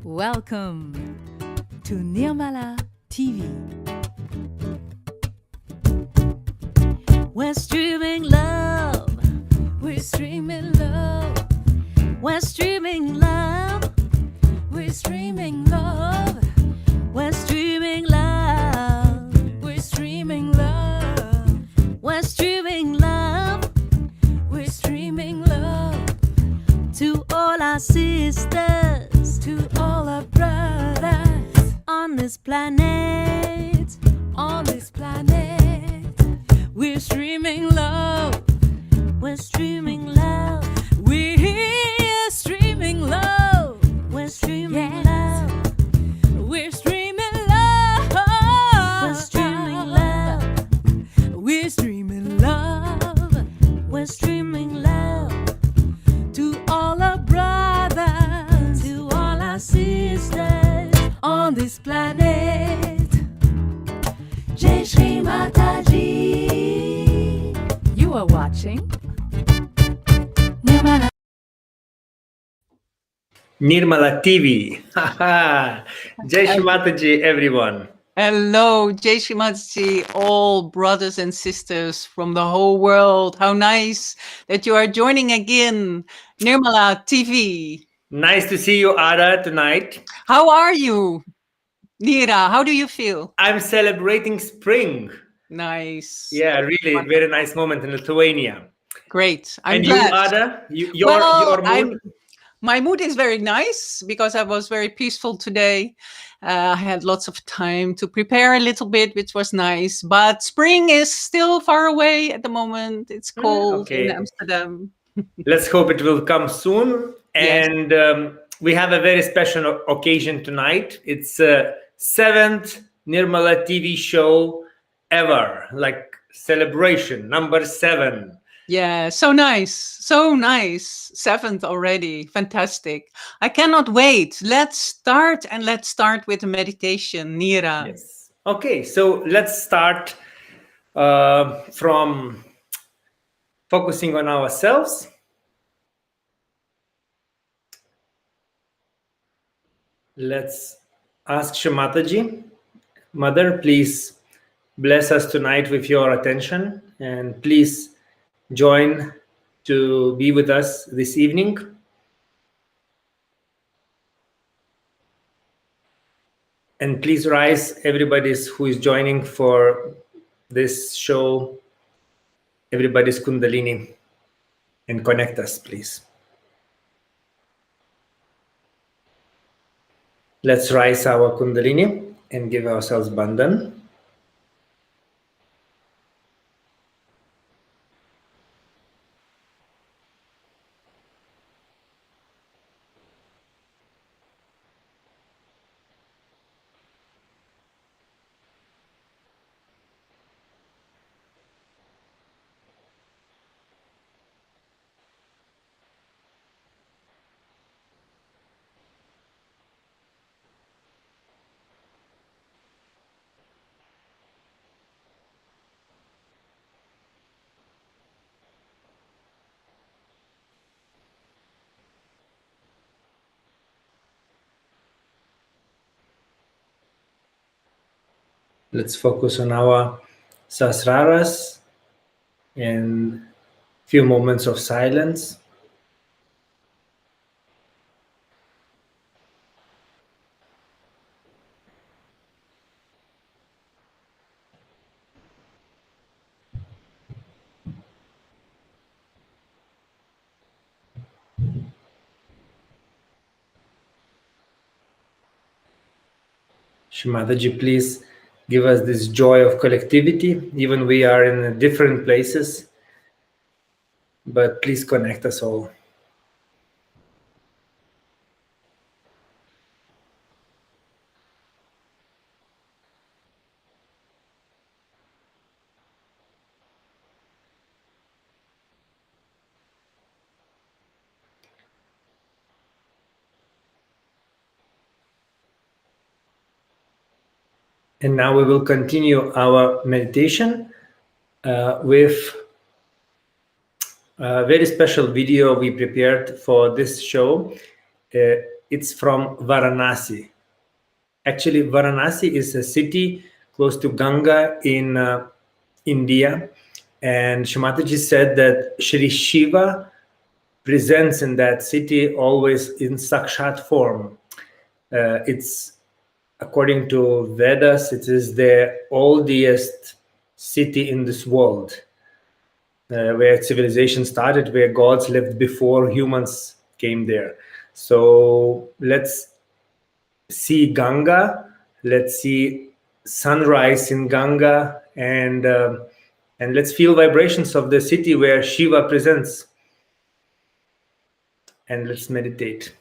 Welcome to Nirmala TV. We're streaming love. We're streaming love. We're streaming love. We're streaming love. We're streaming love. We're streaming love. We're streaming love. We're streaming love to all our sisters, to all our brothers on this planet, on this planet. We're streaming love. We're streaming love. We're streaming love. We're streaming love. We're streaming love. We're streaming love. We're streaming love. We're streaming love to all our brothers, to all our sisters on this planet. Jai Shri Mataji. You are watching Nirmala. NirmalaTV. Jai Shri Mataji, everyone. Hello, Jai Shri Mataji, all brothers and sisters from the whole world. How nice that you are joining again, Nirmala TV. Nice to see you, Ada, tonight. How are you, Nira? How do you feel? I'm celebrating spring. Nice. Yeah, really, very nice moment in Lithuania. Great. I'm and glad. you, Ada, your mood? My mood is very nice because I was very peaceful today. I had lots of time to prepare a little bit, which was nice. But spring is still far away at the moment. It's cold in Amsterdam. Let's hope it will come soon. Yes. And we have a very special occasion tonight. It's 7th Nirmala TV show ever, like celebration, number 7. Yeah, so nice. So nice. 7th already. Fantastic. I cannot wait. Let's start with a meditation, Nira. Yes. Okay, so let's start from focusing on ourselves. Let's ask Shri Mataji. Mother, please bless us tonight with your attention, and please join to be with us this evening. And please rise, everybody who is joining for this show, everybody's Kundalini, and connect us, please. Let's rise our Kundalini and give ourselves Bandhan. Let's focus on our sasraras and a few moments of silence. Shri Mataji, please give us this joy of collectivity, even we are in different places, but please connect us all. And now we will continue our meditation with a very special video we prepared for this show. It's from Varanasi. Actually, Varanasi is a city close to Ganga in India. And Shimataji said that Shri Shiva presents in that city always in Sakshat form. It's according to Vedas, it is the oldest city in this world, where civilization started, where gods lived before humans came there. So let's see Ganga, let's see sunrise in Ganga, and let's feel vibrations of the city where Shiva presents. And let's meditate.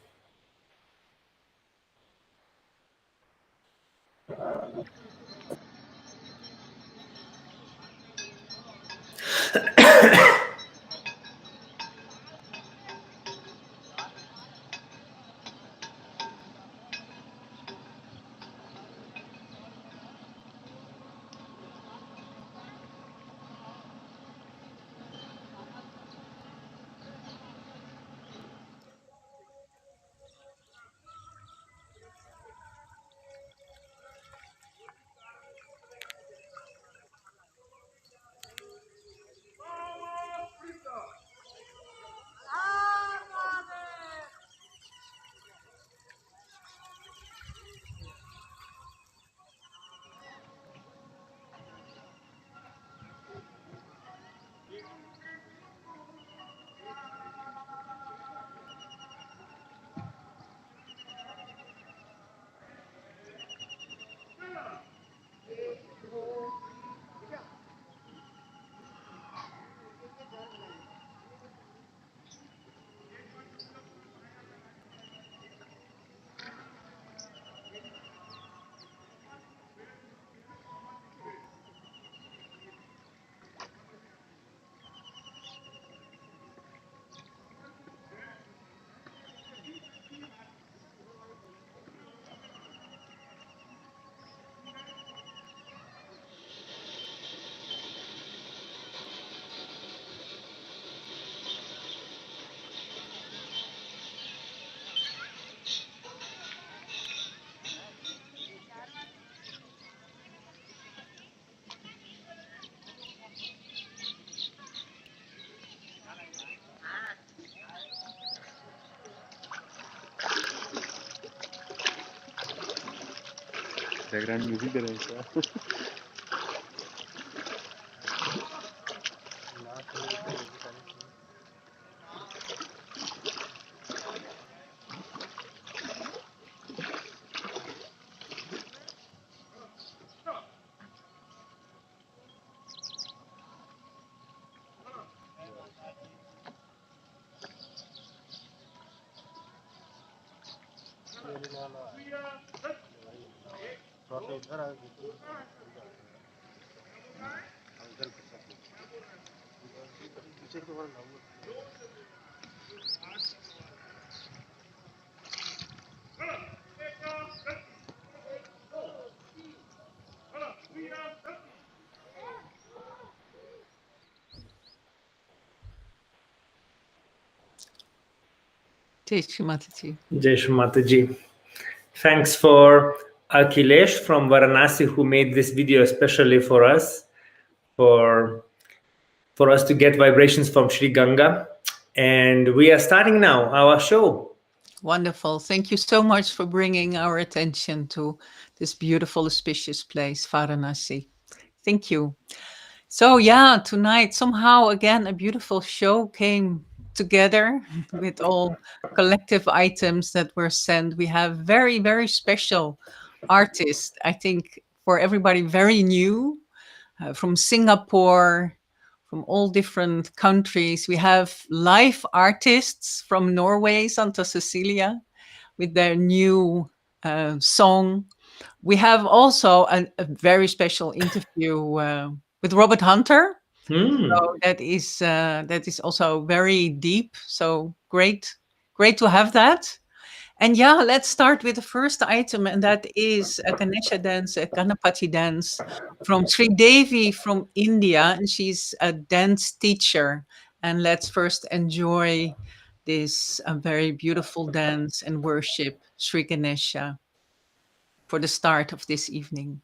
Background music दे रहे हैं क्या? Jai Shri Mataji. Jai Shri Mataji. Thanks for Akhilesh from Varanasi, who made this video especially for us, for us to get vibrations from Sri Ganga. And we are starting now our show. Wonderful. Thank you so much for bringing our attention to this beautiful, auspicious place, Varanasi. Thank you. So yeah, tonight somehow again a beautiful show came together with all collective items that were sent. We have very, very special artists, I think for everybody very new, from Singapore, from all different countries. We have live artists from Norway, Santa Cecilia, with their new song. We have also a very special interview with Robert Hunter. So that is also very deep. So great to have that. And yeah, let's start with the first item, and that is a Ganesha dance, a Ganapati dance from Sri Devi from India, and she's a dance teacher. And let's first enjoy this very beautiful dance and worship Sri Ganesha for the start of this evening.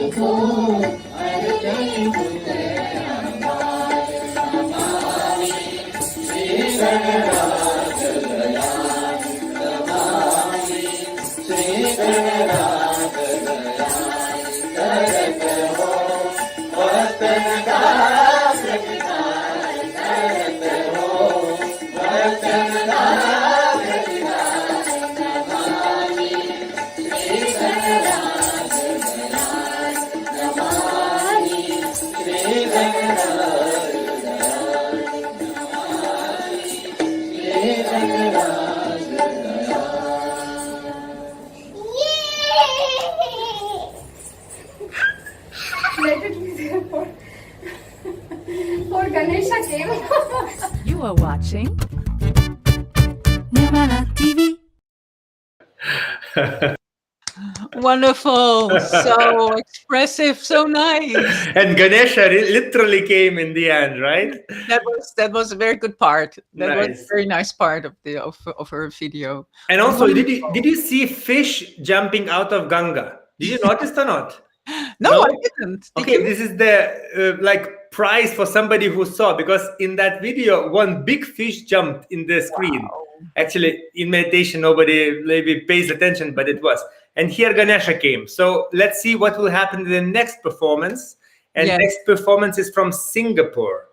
Let it be there for Ganesha came. You are watching NirmalaTV. Wonderful. So expressive. So nice. And Ganesha literally came in the end, right? That was a very good part. That was Nice. a very nice part of the of her video. And also, did you see fish jumping out of Ganga? Did you notice or not? No, I didn't. Did Okay, you? this is the like prize for somebody who saw, because in that video, one big fish jumped in the screen. Wow. Actually, in meditation, nobody maybe pays attention, but it was. And here Ganesha came. So let's see what will happen in the next performance. And Yes. next performance is from Singapore.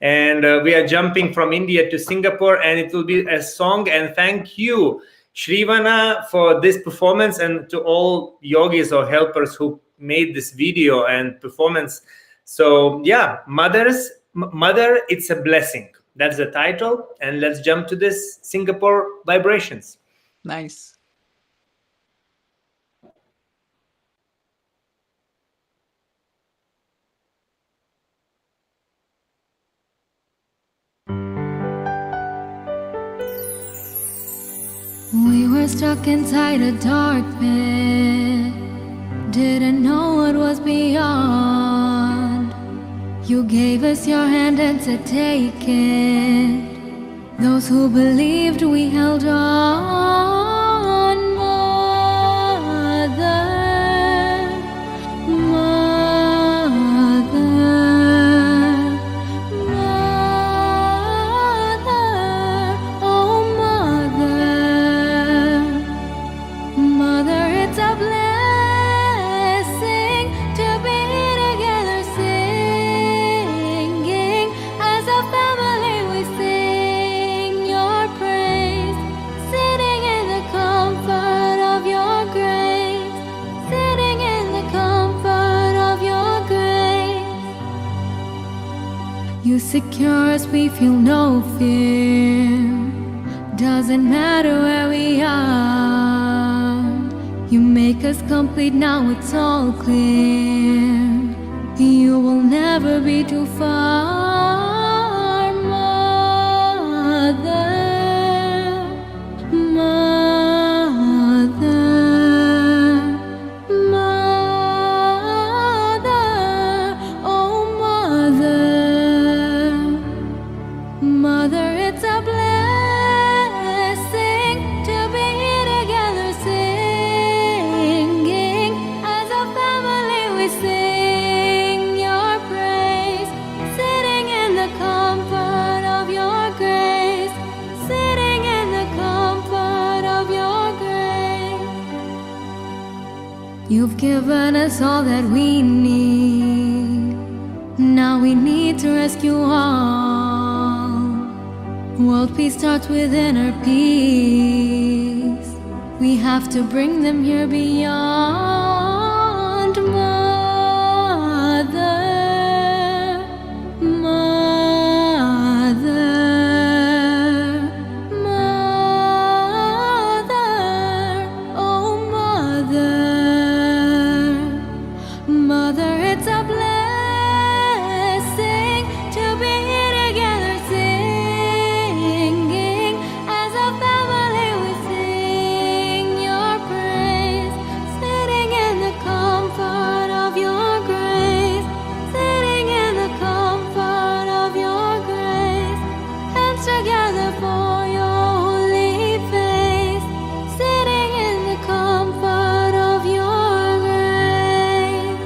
And we are jumping from India to Singapore, and it will be a song. And thank you, Shrivana, for this performance, and to all yogis or helpers who made this video and performance. So yeah, mother, it's a blessing. That's the title. And let's jump to this Singapore vibrations. Nice. We were stuck inside a dark pit, didn't know what was beyond. You gave us your hand and said take it. Those who believed, we held on. Mother, mother, mother, oh mother, mother, it's a blessing to be together singing. As a family we sing your praise, sitting in the comfort of your grace, sitting in the comfort of your grace. You secure us, we feel no fear. Doesn't matter where we are. You make us complete, now it's all clear. You will never be too far, mother, mother, mother, oh mother, mother, it's a blessing to be together singing. As a family we sing your praise, sitting in the comfort of your grace, sitting in the comfort of your grace. You've given us all that we need. Now we need to rescue all. World peace starts with inner peace. We have to bring them here beyond. Mother, mother, mother, oh mother, mother, it's a blessing to be together singing. As a family we sing your praise, sitting in the comfort of your grace, sitting in the comfort of your grace. Hands together for your holy face, sitting in the comfort of your grace.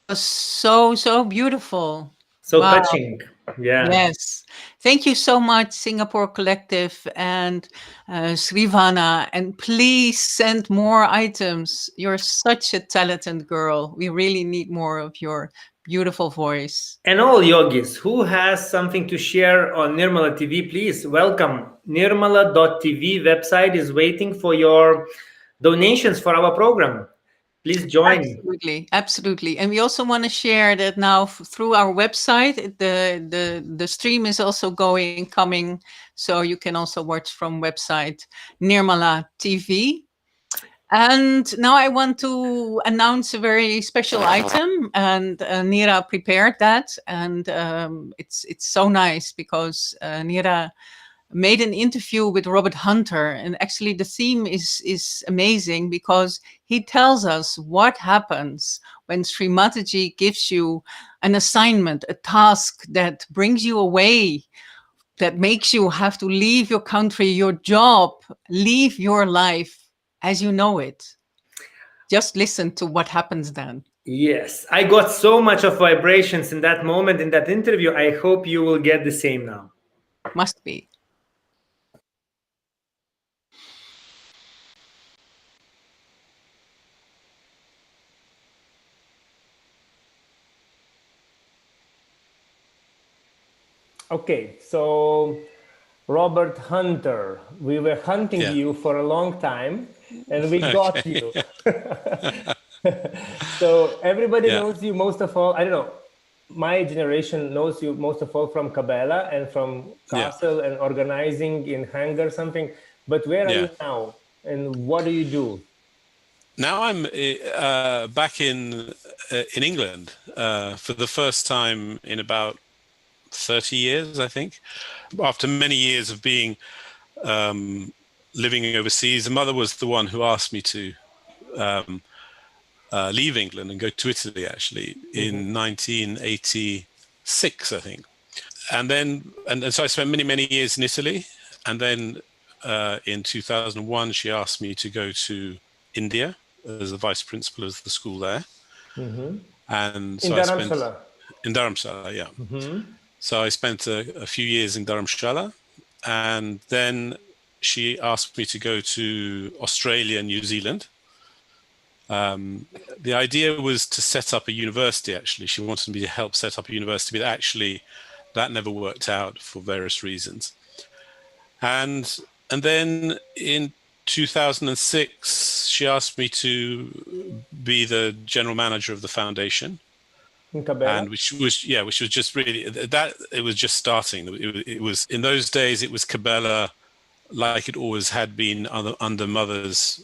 was so beautiful. So Wow. touching. Yeah. Yes. Thank you so much, Singapore Collective and Srivana. And please send more items. You're such a talented girl. We really need more of your beautiful voice. And all yogis who has something to share on Nirmala TV, please welcome. Nirmala.tv website is waiting for your donations for our program. Please join. Absolutely, absolutely. And we also want to share that now through our website, the stream is also coming, so you can also watch from website Nirmala TV. And now I want to announce a very special item, and Nira prepared that, and it's so nice because Nira made an interview with Robert Hunter, and actually the theme is amazing because he tells us what happens when Sri Mataji gives you an assignment, a task that brings you away, that makes you have to leave your country, your job, leave your life as you know it. Just listen to what happens then. Yes, I got so much of vibrations in that moment in that interview. I hope you will get the same now. Must be. Okay, so Robert Hunter, we were hunting you for a long time and we got you. So everybody knows you most of all, I don't know, my generation knows you most of all from Cabella and from Castle and organizing in Hangar something. But where are you now and what do you do? Now I'm back in England for the first time in about 30 years, I think. After many years of being living overseas, the mother was the one who asked me to leave England and go to Italy, actually, in 1986, I think. And then, and so I spent many years in Italy. And then in 2001, she asked me to go to India as the vice principal of the school there. And so in Dharamshala, yeah. So I spent a few years in Dharamshala, and then she asked me to go to Australia and New Zealand. The idea was to set up a university, actually. She wanted me to help set up a university, but actually that never worked out for various reasons. And then in 2006, she asked me to be the general manager of the foundation. And which was just really that it was just starting. It was in those days. It was Cabella, like it always had been under Mother's,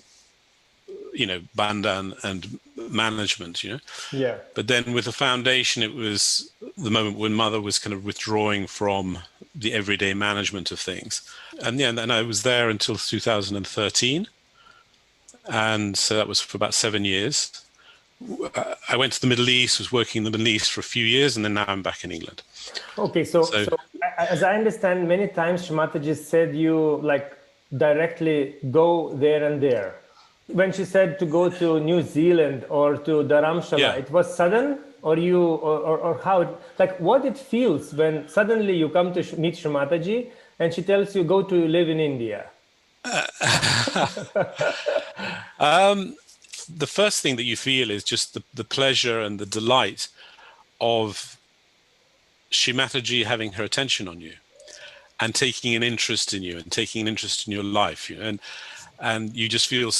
bandan and management, Yeah. But then with the foundation, it was the moment when Mother was kind of withdrawing from the everyday management of things, and I was there until 2013, and so that was for about 7 years. I went to the Middle East, was working in the Middle East for a few years, and then now I'm back in England. Okay, so as I understand, many times Mataji said you like directly go there and there. When she said to go to New Zealand or to Dharamshala, it was sudden, or how? Like what it feels when suddenly you come to meet Mataji and she tells you go to live in India. The first thing that you feel is just the pleasure and the delight of Shri Mataji having her attention on you and taking an interest in you and taking an interest in your life, and you just feel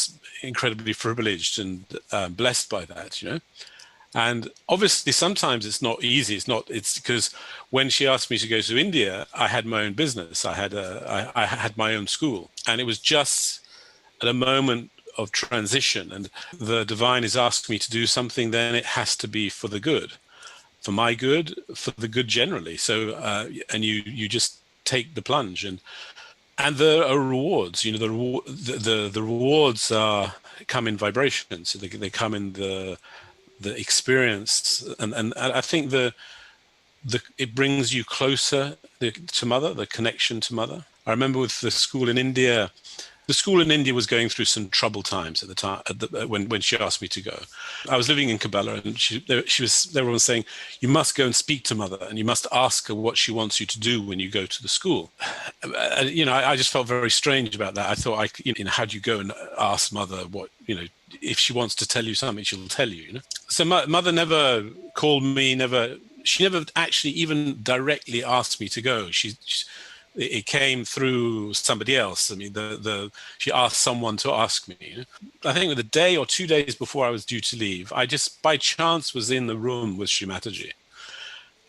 incredibly privileged and blessed by that, And obviously sometimes it's not easy. It's because when she asked me to go to India, I had my own business. I had my own school, and it was just at a moment of transition, and the divine is asking me to do something, then it has to be for the good, for my good, for the good generally. So and you just take the plunge, and there are rewards. The rewards come in vibrations. They come in the experience, and I think it brings you closer to Mother, the connection to Mother. I remember with the school in India, The school in India was going through some troubled times at the time when she asked me to go. I was living in Cabella, and everyone was saying, you must go and speak to mother, and you must ask her what she wants you to do when you go to the school. I just felt very strange about that. I thought, how do you go and ask mother what, if she wants to tell you something, she'll tell you, So mother never called me, she never actually even directly asked me to go. It came through somebody else. I mean, she asked someone to ask me. I think the day or 2 days before I was due to leave, I just by chance was in the room with Srimataji.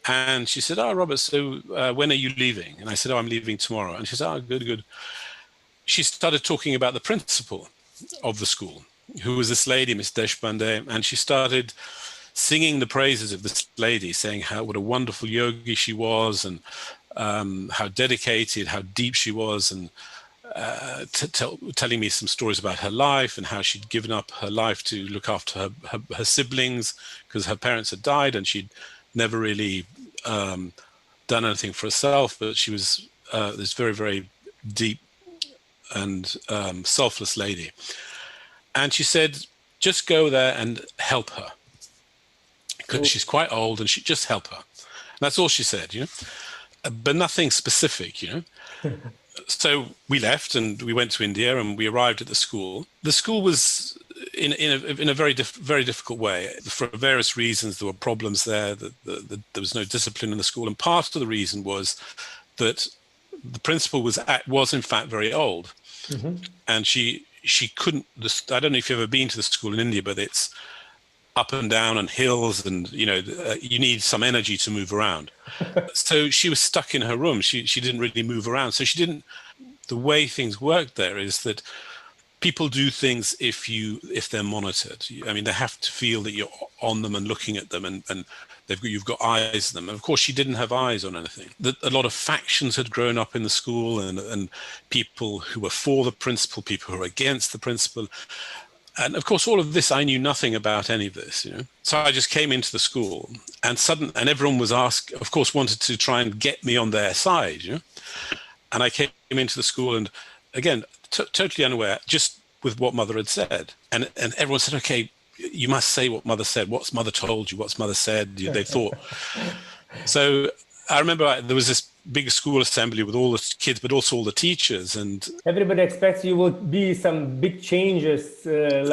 And she said, Robert, so when are you leaving? And I said, I'm leaving tomorrow. And she said, good. She started talking about the principal of the school, who was this lady, Miss Deshpande, and she started singing the praises of this lady, saying what a wonderful yogi she was, and how dedicated, how deep she was, and telling me some stories about her life and how she'd given up her life to look after her siblings because her parents had died, and she'd never really done anything for herself, but she was this very, very deep and selfless lady. And she said, just go there and help her, because she's quite old, and just help her. And that's all she said, but nothing specific, So we left and we went to India, and we arrived at the school. The school was in a very difficult way. For various reasons, there were problems there. There was no discipline in the school, and part of the reason was that the principal was in fact very old, and she couldn't. I don't know if you've ever been to the school in India, but it's up and down and hills, and you need some energy to move around. So she was stuck in her room. She didn't really move around. So she didn't. The way things work there is that people do things if they're monitored. I mean, they have to feel that you're on them and looking at them, and you've got eyes on them. And of course, she didn't have eyes on anything. A lot of factions had grown up in the school, and people who were for the principal, people who were against the principal. And of course, all of this, I knew nothing about any of this, So I just came into the school, and everyone was wanted to try and get me on their side, And I came into the school, and again, totally unaware, just with what mother had said. And everyone said, okay, you must say what mother said. What's mother told you? What's mother said? They thought. So I remember there was this big school assembly with all the kids, but also all the teachers, and everybody expects you would be some big changes, with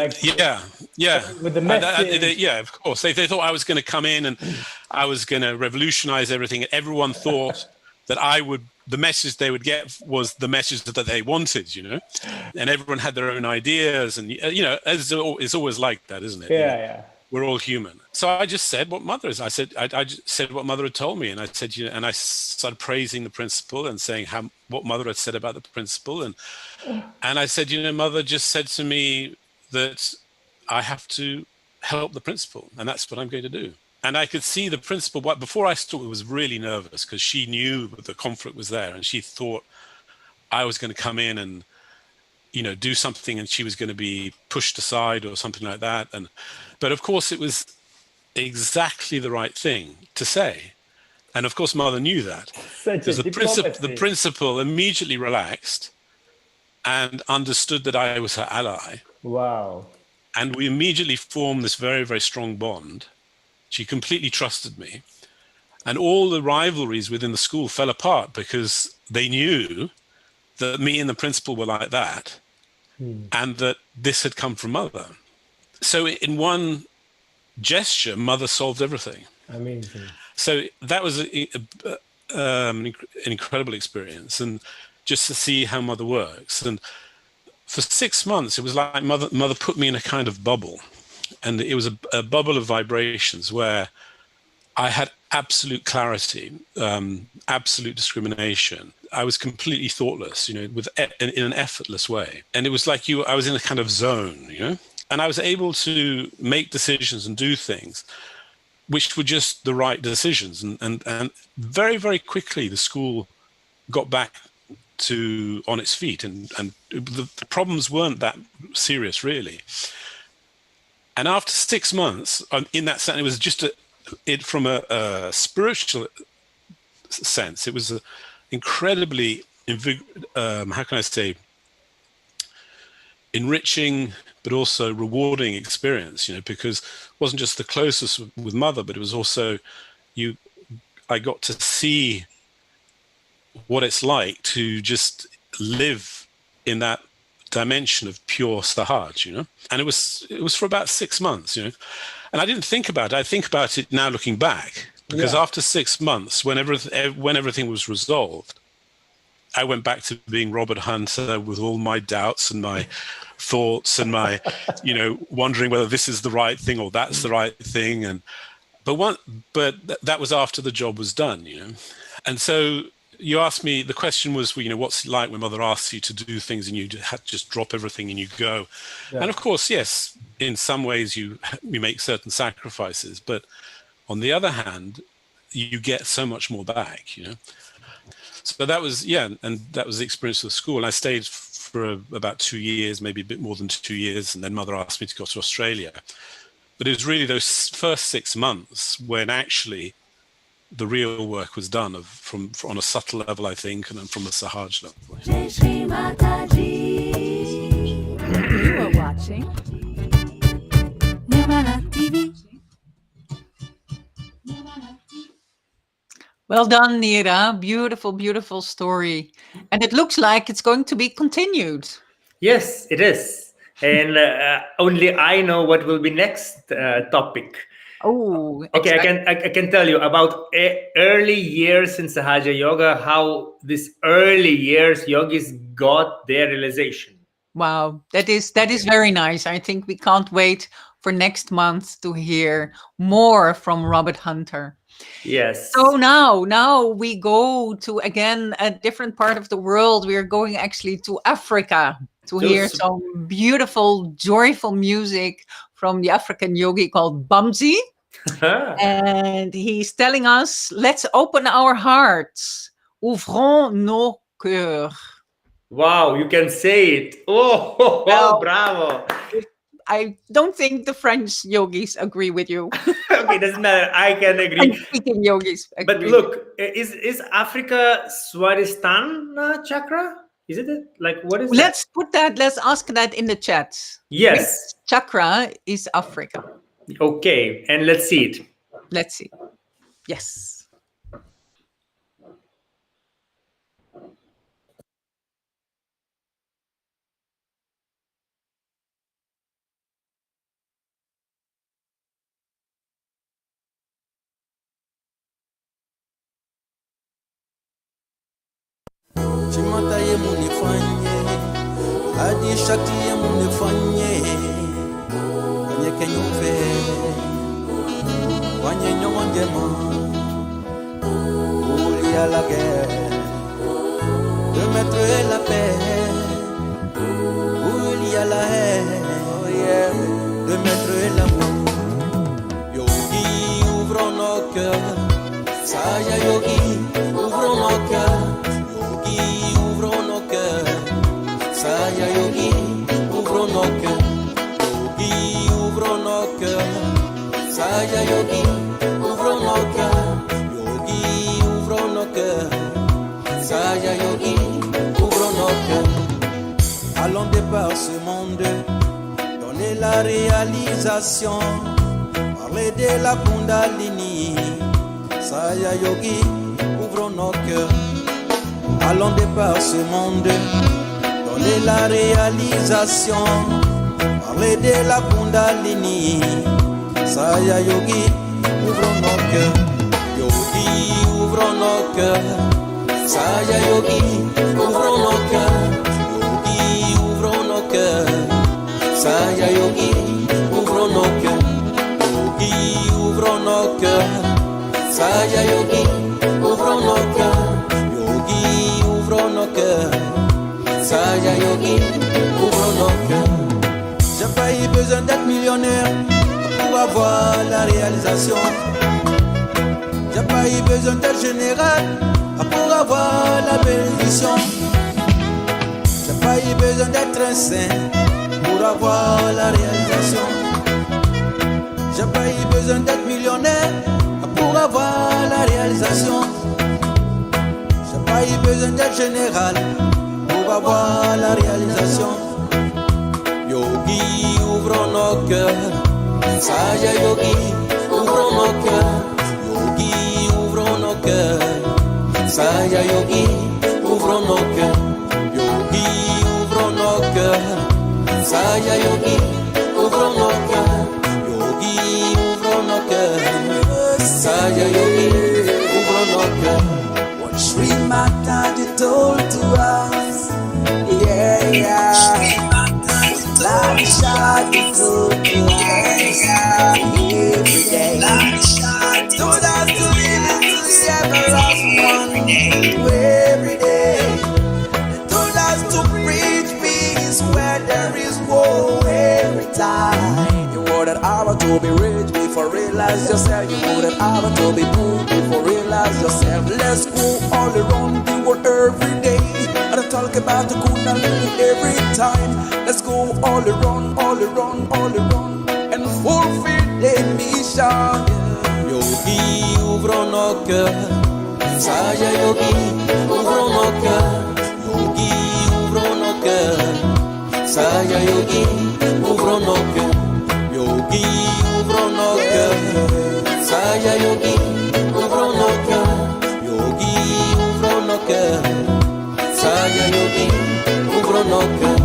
the message. Of course. They thought I was going to come in and I was going to revolutionize everything. Everyone thought that the message they would get was the message that they wanted, and everyone had their own ideas, and it's always like that, isn't it? Yeah. We're all human. So I just said what mother is. I just said what mother had told me, and I said, and I started praising the principal and saying what mother had said about the principal, and I said, mother just said to me that I have to help the principal, and that's what I'm going to do. And I could see the principal. Before I started, was really nervous because she knew that the conflict was there, and she thought I was going to come in and do something, and she was going to be pushed aside or something like that. But of course, it was exactly the right thing to say. And of course, mother knew that. Because the principal immediately relaxed and understood that I was her ally. Wow. And we immediately formed this very, very strong bond. She completely trusted me. And all the rivalries within the school fell apart because they knew that me and the principal were like that, and that this had come from mother. So in one gesture, mother solved everything. Amazing. So that was an incredible experience, and just to see how mother works. And for 6 months, it was like mother put me in a kind of bubble, and it was a bubble of vibrations where I had absolute clarity, absolute discrimination. I was completely thoughtless, in an effortless way. And it was like I was in a kind of zone, and I was able to make decisions and do things which were just the right decisions. And very, very quickly, the school got back on its feet, and the problems weren't that serious, really. And after 6 months, in that sense, it was just from a spiritual sense, it was incredibly, how can I say, enriching but also rewarding experience, because it wasn't just the closest with mother, but it was also I got to see what it's like to just live in that dimension of pure Sahaj, and it was for about 6 months, and I didn't think about it. I think about it now looking back, because after 6 months, when everything was resolved, I went back to being Robert Hunter with all my doubts and my thoughts and my, wondering whether this is the right thing or that's the right thing. But that was after the job was done, And so you asked me, the question was, what's it like when mother asks you to do things and you just drop everything and you go? Yeah. And of course, yes, in some ways you make certain sacrifices, but on the other hand, you get so much more back, So that was, and that was the experience of the school. And I stayed for about 2 years, maybe a bit more than 2 years. And then mother asked me to go to Australia. But it was really those first 6 months when actually the real work was done on a subtle level, I think, and then from a Sahaj level. You are watching NirmalaTV. Well done, Nira. Beautiful, beautiful story. And it looks like it's going to be continued. Yes, it is. And only I know what will be next topic. Oh, okay. I can tell you about early years in Sahaja Yoga, how these early years yogis got their realization. Wow, that is very nice. I think we can't wait for next month to hear more from Robert Hunter. Yes. So now we go to, again, a different part of the world. We are going actually to Africa to hear some beautiful, joyful music from the African yogi called Bamzi. And he's telling us, let's open our hearts. Ouvrons nos cœurs. Wow, you can say it. Oh, well, bravo. I don't think the French yogis agree with you. Okay, doesn't matter. I can agree. Speaking yogis agree. But look, is Africa Swaristan chakra? Is it? Like, what is Let's ask that in the chat. Yes. Which chakra is Africa? Okay, and let's see it. Let's see. Yes. Chimata ye munifanye, adi shakti ye munifanye, wanye kenyufe, wanye nyongema, uli à la guerre, de mettre la paix, uli à la haine, oh yeah, de mettre l'amour. Yogi, ouvrons nos cœurs, Saya yogi, ouvrons nos cœurs. Ouvrons nos cœurs, Saya yogi, ouvrons nos cœurs, yogi, ouvrons nos cœurs, Saya yogi, ouvrons nos cœurs, yogi, ouvrons nos cœurs, Saya yogi, ouvrons nos cœurs. Allons départ ce monde, donner la réalisation, parler de la Kundalini, Saya yogi, ouvrons nos cœurs. Allons départ ce monde, donner la réalisation, parler de la Kundalini, Saya yogi, ouvrons nos cœurs, yogi, ouvrons nos cœurs, Saya yogi, ouvrons nos cœurs, yogi, ouvrons nos cœurs, Saya yogi, ouvrons nos cœurs, yogi, ouvrons nos cœurs, Saya yogi, ouvrons nos cœurs. Ouvrons nos cœurs, Saya yogi, ouvrons nos cœurs. J'ai pas eu besoin d'être millionnaire pour avoir la réalisation. J'ai pas eu besoin d'être général pour avoir la bénédiction. J'ai pas eu besoin d'être un saint pour avoir la réalisation. J'ai pas eu besoin d'être millionnaire pour avoir la réalisation. Pas eu besoin d'être général pour avoir la réalisation. ouvrons nos cœurs. Saya Yogi, ouvrons nos cœurs. Yogi, ouvrons nos cœurs. Saya Yogi, ouvrons nos cœurs. Yogi, ouvrons nos cœurs. Saya Yogi, ouvrons nos cœurs. Yogi, ouvrons nos cœurs. Saya Yogi, ouvrons nos cœurs. What Sri Mataji told to us, yeah. Love shot is told to us every day. Told us to live into the everlasting one every day. Told us to preach peace where there is war every time. You wouldn't have to be rich before realize yourself. You wouldn't have to be poor before realize yourself. Let's go all around the world every day. And I talk about the Kundalini every time. Let's go all around, all around, all around, and fulfill the mission. Yogi, ouvrons nos cœurs. Saya Yogi, ouvrons nos cœurs. Yogi, ouvrons nos cœurs. Saya Yogi, ouvrons nos cœurs. Yogi, ouvrons nos cœurs. Saya Yogi, ouvrons nos cœurs. Yogi, ouvrons nos cœurs. Saya Yogi, ouvrons nos cœurs.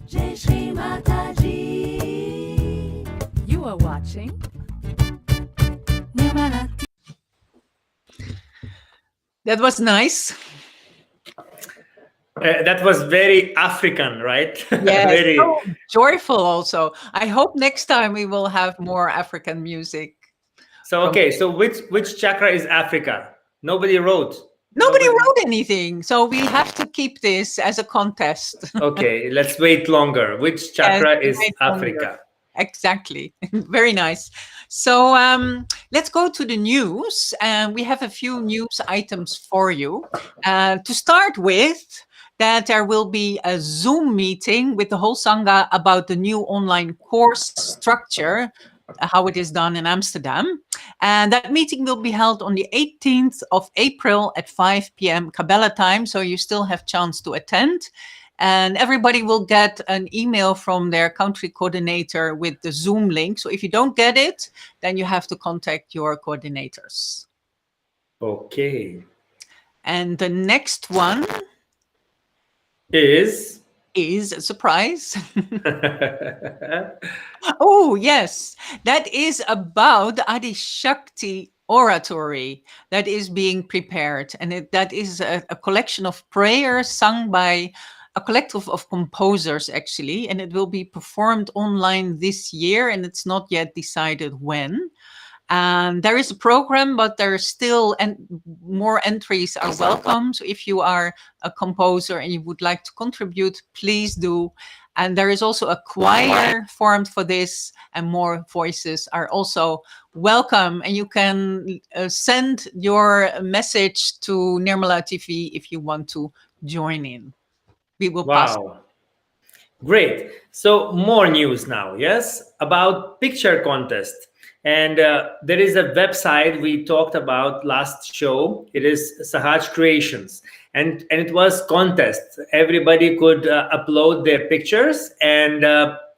Jai Shri Mataji. You are watching NirmalaTV. That was nice. That was very African, right? Yes, Very. so joyful also. I hope next time we will have more African music. So okay, so which chakra is Africa? Nobody wrote. Nobody wrote anything, so we have to keep this as a contest. Okay, let's wait longer. Which chakra is wait longer. Africa? Exactly. Very nice. So let's go to the news. And we have a few news items for you. To start with, that there will be a Zoom meeting with the whole Sangha about the new online course structure, how it is done in Amsterdam. And that meeting will be held on the 18th of April at 5 p.m. Cabella time. So you still have chance to attend. And everybody will get an email from their country coordinator with the Zoom link. So if you don't get it, then you have to contact your coordinators. Okay. And the next one Is is a surprise. Oh, yes. That is about the Adi Shakti oratory that is being prepared. And that is a collection of prayers sung by a collective of composers, actually. And it will be performed online this year. And it's not yet decided when. And there is a program, but there are still more entries are welcome. So if you are a composer and you would like to contribute, please do. And there is also a choir formed for this, and more voices are also welcome. And you can send your message to NirmalaTV if you want to join in. We will pass. wow. Great. So more news now, yes, about picture contest. And there is a website we talked about last show. It is Sahaj Creations. And it was contest. Everybody could upload their pictures, and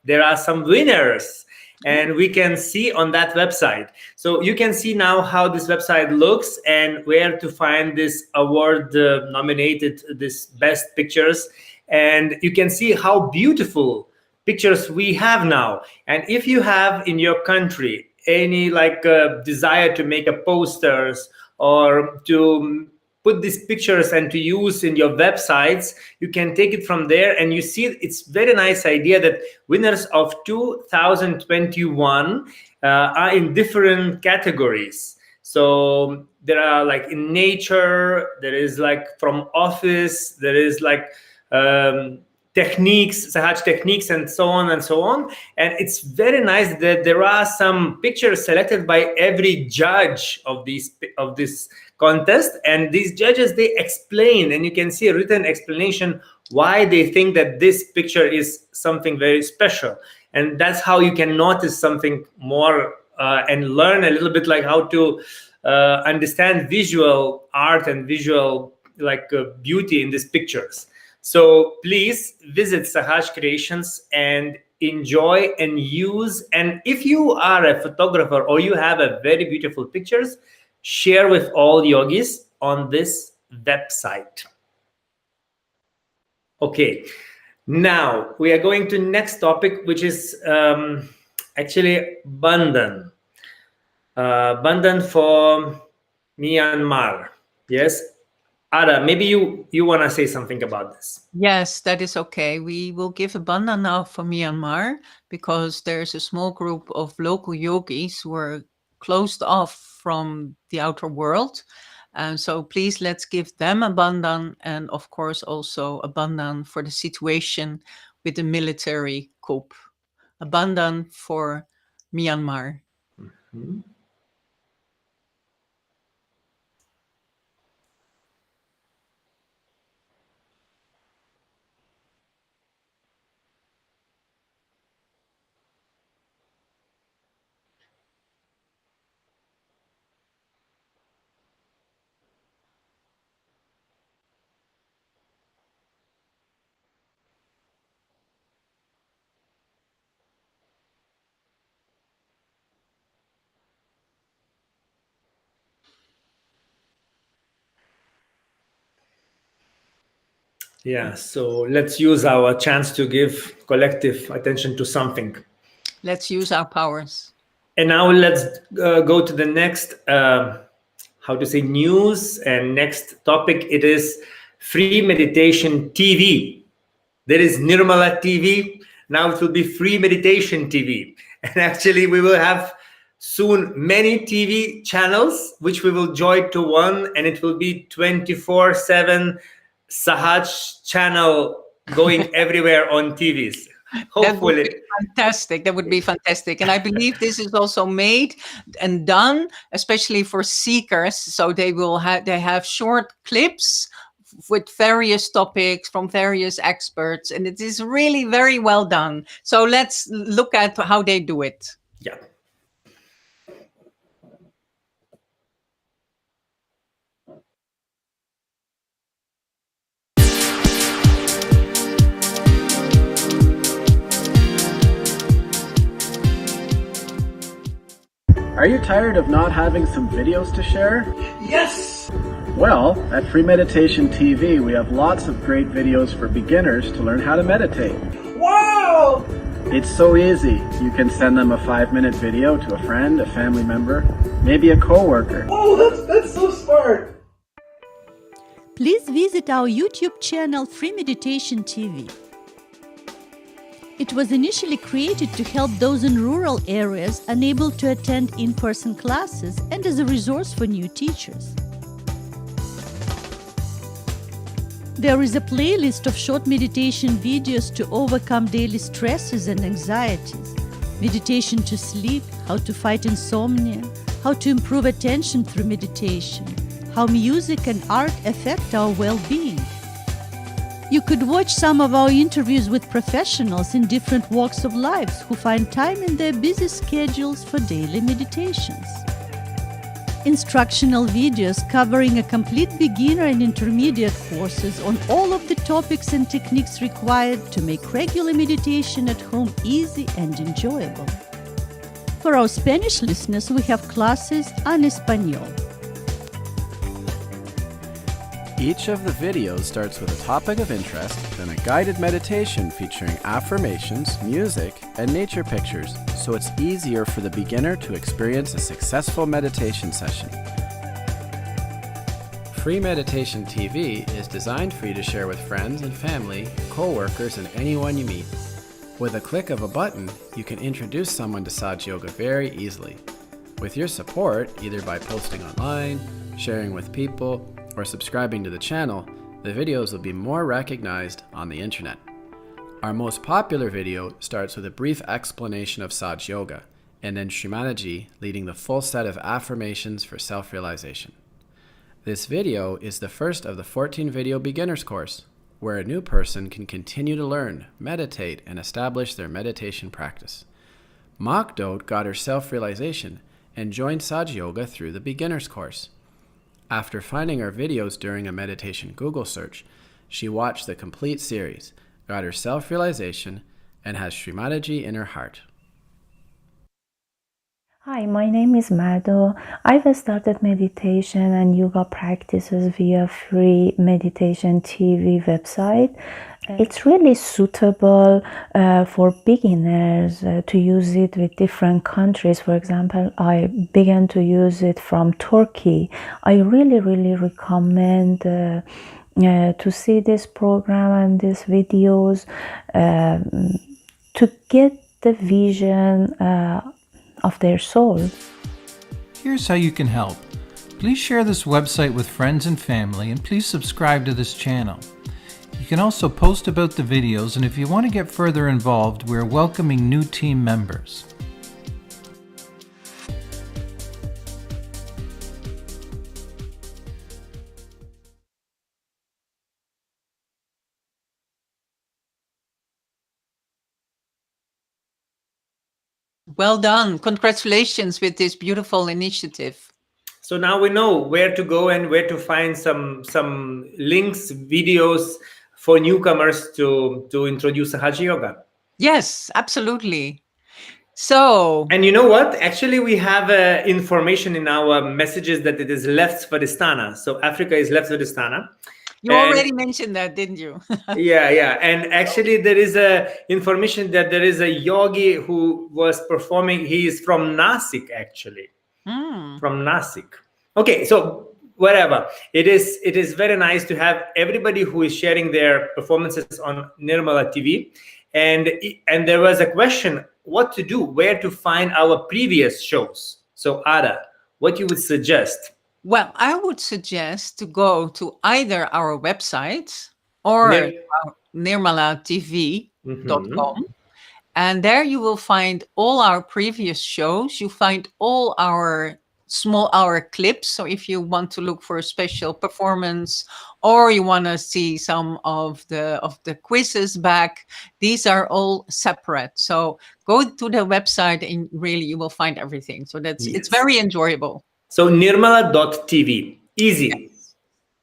there are some winners. And we can see on that website. So you can see now how this website looks and where to find this award nominated, this best pictures. And you can see how beautiful pictures we have now. And if you have in your country any desire to make a posters or to put these pictures and to use in your websites, you can take it from there. And you see, it's very nice idea that winners of 2021 are in different categories. So there are like in nature, there is like from office, there is like techniques, Sahaj techniques, and so on and so on. And it's very nice that there are some pictures selected by every judge of this contest, and these judges, they explain, and you can see a written explanation why they think that this picture is something very special. And that's how you can notice something more and learn a little bit like how to understand visual art and visual beauty in these pictures. So please visit Sahaj Creations and enjoy and use. And if you are a photographer or you have a very beautiful pictures, share with all yogis on this website. Okay, now we are going to next topic, which is actually Bandhan. Bandhan for Myanmar. Yes, Ada, maybe you want to say something about this. Yes, that is okay. We will give a bandhan now for Myanmar because there's a small group of local yogis who are closed off from the outer world. So please, let's give them a bandhan, and of course also a bandhan for the situation with the military coup. A bandhan for Myanmar. Mm-hmm. Yeah, so let's use our chance to give collective attention to something. Let's use our powers. And now let's go to the next, news, and next topic. It is Free Meditation TV. There is NirmalaTV. Now it will be Free Meditation TV. And actually we will have soon many TV channels, which we will join to one, and it will be 24/7 Sahaj channel going everywhere on TVs. Hopefully. That would be fantastic. That would be fantastic. And I believe this is also made and done, especially for seekers. So they have short clips with various topics from various experts. And it is really very well done. So let's look at how they do it. Yeah. Are you tired of not having some videos to share? Yes! Well, at Free Meditation TV, we have lots of great videos for beginners to learn how to meditate. Wow! It's so easy. You can send them a 5-minute video to a friend, a family member, maybe a coworker. Oh, that's so smart! Please visit our YouTube channel Free Meditation TV. It was initially created to help those in rural areas unable to attend in-person classes and as a resource for new teachers. There is a playlist of short meditation videos to overcome daily stresses and anxieties, meditation to sleep, how to fight insomnia, how to improve attention through meditation, how music and art affect our well-being. You could watch some of our interviews with professionals in different walks of life who find time in their busy schedules for daily meditations. Instructional videos covering a complete beginner and intermediate courses on all of the topics and techniques required to make regular meditation at home easy and enjoyable. For our Spanish listeners, we have classes en español. Each of the videos starts with a topic of interest, then a guided meditation featuring affirmations, music, and nature pictures, so it's easier for the beginner to experience a successful meditation session. Free Meditation TV is designed for you to share with friends and family, co-workers, and anyone you meet. With a click of a button, you can introduce someone to Saj Yoga very easily. With your support, either by posting online, sharing with people, or subscribing to the channel, the videos will be more recognized on the internet. Our most popular video starts with a brief explanation of Saj Yoga, and then Srimataji leading the full set of affirmations for self-realization. This video is the first of the 14-video beginners course, where a new person can continue to learn, meditate, and establish their meditation practice. Makdot got her self-realization and joined Saj Yoga through the beginner's course. After finding our videos during a meditation Google search, she watched the complete series, got her self-realization, and has Srimataji in her heart. Hi, my name is Mado. I've started meditation and yoga practices via free meditation TV website. It's really suitable for beginners to use it with different countries. For example, I began to use it from Turkey. I really recommend to see this program and these videos to get the vision of their soul. Here's how you can help. Please share this website with friends and family, and please subscribe to this channel. You can also post about the videos, and if you want to get further involved, we're welcoming new team members. Well done. Congratulations with this beautiful initiative. So now we know where to go and where to find some links, videos for newcomers to introduce Hatha Yoga. Yes, absolutely. So, and you know what? Actually, we have information in our messages that it is left Svadhisthana. So Africa is left Svadhisthana. You already mentioned that, didn't you? yeah. And actually, there is a information that there is a yogi who was performing. He is from Nasik, actually. From Nasik. Okay, so whatever. It is very nice to have everybody who is sharing their performances on NirmalaTV. And there was a question, what to do, where to find our previous shows. So Ada, what you would suggest? Well, I would suggest to go to either our website or NirmalaTV.com. And there you will find all our previous shows. You find all our clips. So if you want to look for a special performance or you want to see some of the quizzes back, these are all separate. So go to the website and really you will find everything. So it's very enjoyable. So Nirmala.tv, easy. Yes.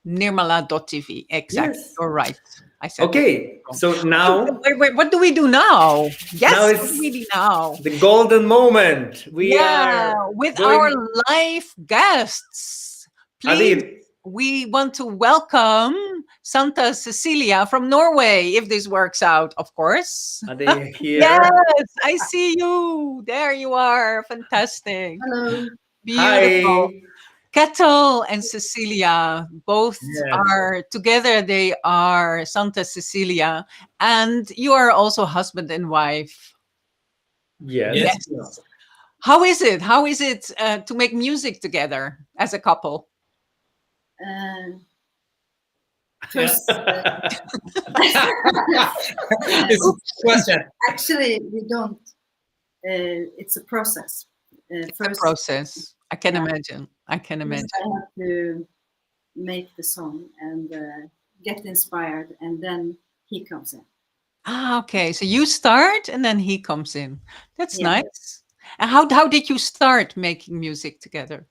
Nirmala.tv, exactly. Yes. You're right. I said okay. So now, wait, what do we do now? Yes, now what do we do now? The golden moment. We are with our live guests. Please, we want to welcome Santa Cecilia from Norway, if this works out, of course. Are they here? Yes, I see you. There you are. Fantastic. Hello. Beautiful. Hi. Ketel and Cecilia, both are together. They are Santa Cecilia, and you are also husband and wife. Yes. How is it? How is it to make music together as a couple? First, It's a question. actually, we don't. It's a process. First, a process. I can imagine. I can imagine. I have to make the song and get inspired, and then he comes in. Ah, okay. So you start, and then he comes in. That's nice. And how did you start making music together?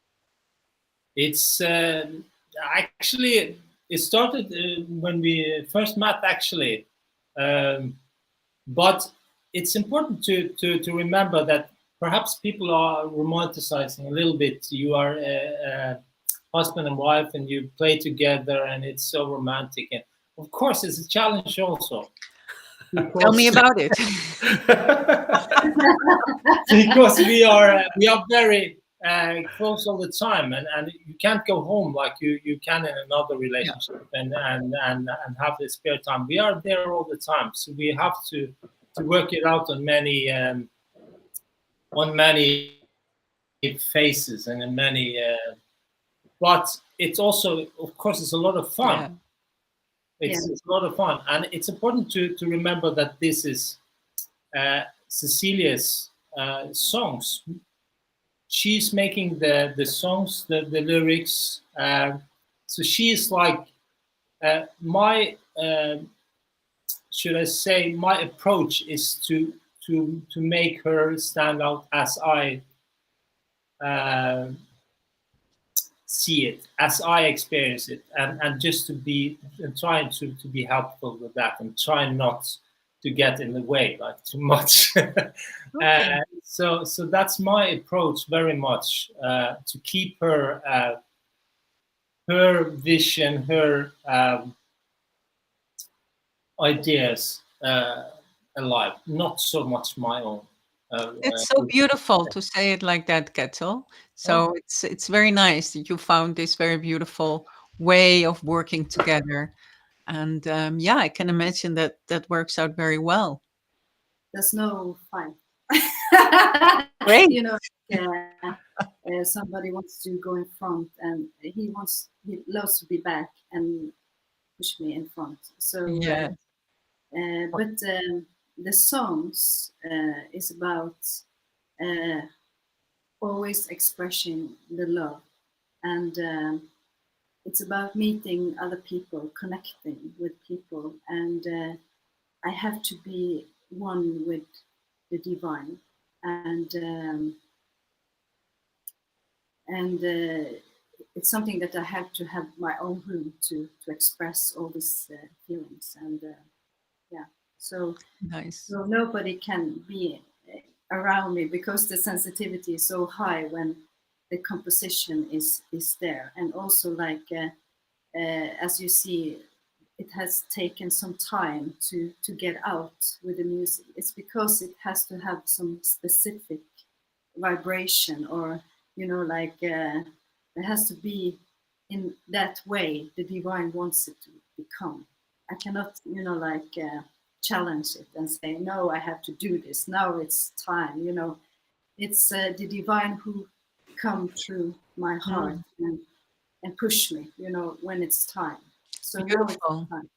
It's actually it started when we first met. Actually, but it's important to remember that. Perhaps people are romanticizing a little bit. You are a husband and wife and you play together and it's so romantic. And of course, it's a challenge also. Tell me about it. Because we are very close all the time and you can't go home like you can in another relationship and have the spare time. We are there all the time. So we have to work it out on many faces and in many but it's also, of course, it's a lot of fun. It's a lot of fun, and it's important to remember that this is Cecilia's songs. She's making the songs, the lyrics, so she's like my should I say, my approach is to to make her stand out as I see it, as I experience it, and just to be trying to be helpful with that, and try not to get in the way like too much. So that's my approach very much, to keep her her vision, her ideas alive, not so much my own. It's so beautiful to say it like that, Kettle. So it's very nice that you found this very beautiful way of working together. And yeah, I can imagine that that works out very well. There's no fight. Great. You know, somebody wants to go in front, and he loves to be back and push me in front. So Yeah. but the songs is about always expressing the love, and it's about meeting other people, connecting with people, and I have to be one with the divine, and it's something that I have to have my own room to express all these feelings, and yeah, so nice. So nobody can be around me because the sensitivity is so high when the composition is there, and also like as you see, it has taken some time to get out with the music. It's because it has to have some specific vibration, or you know, like it has to be in that way the divine wants it to become. I cannot, you know, like challenge it and say, no, I have to do this, now it's time, you know. It's the divine who come through my heart and push me, you know, when it's time. So now Beautiful. it's time.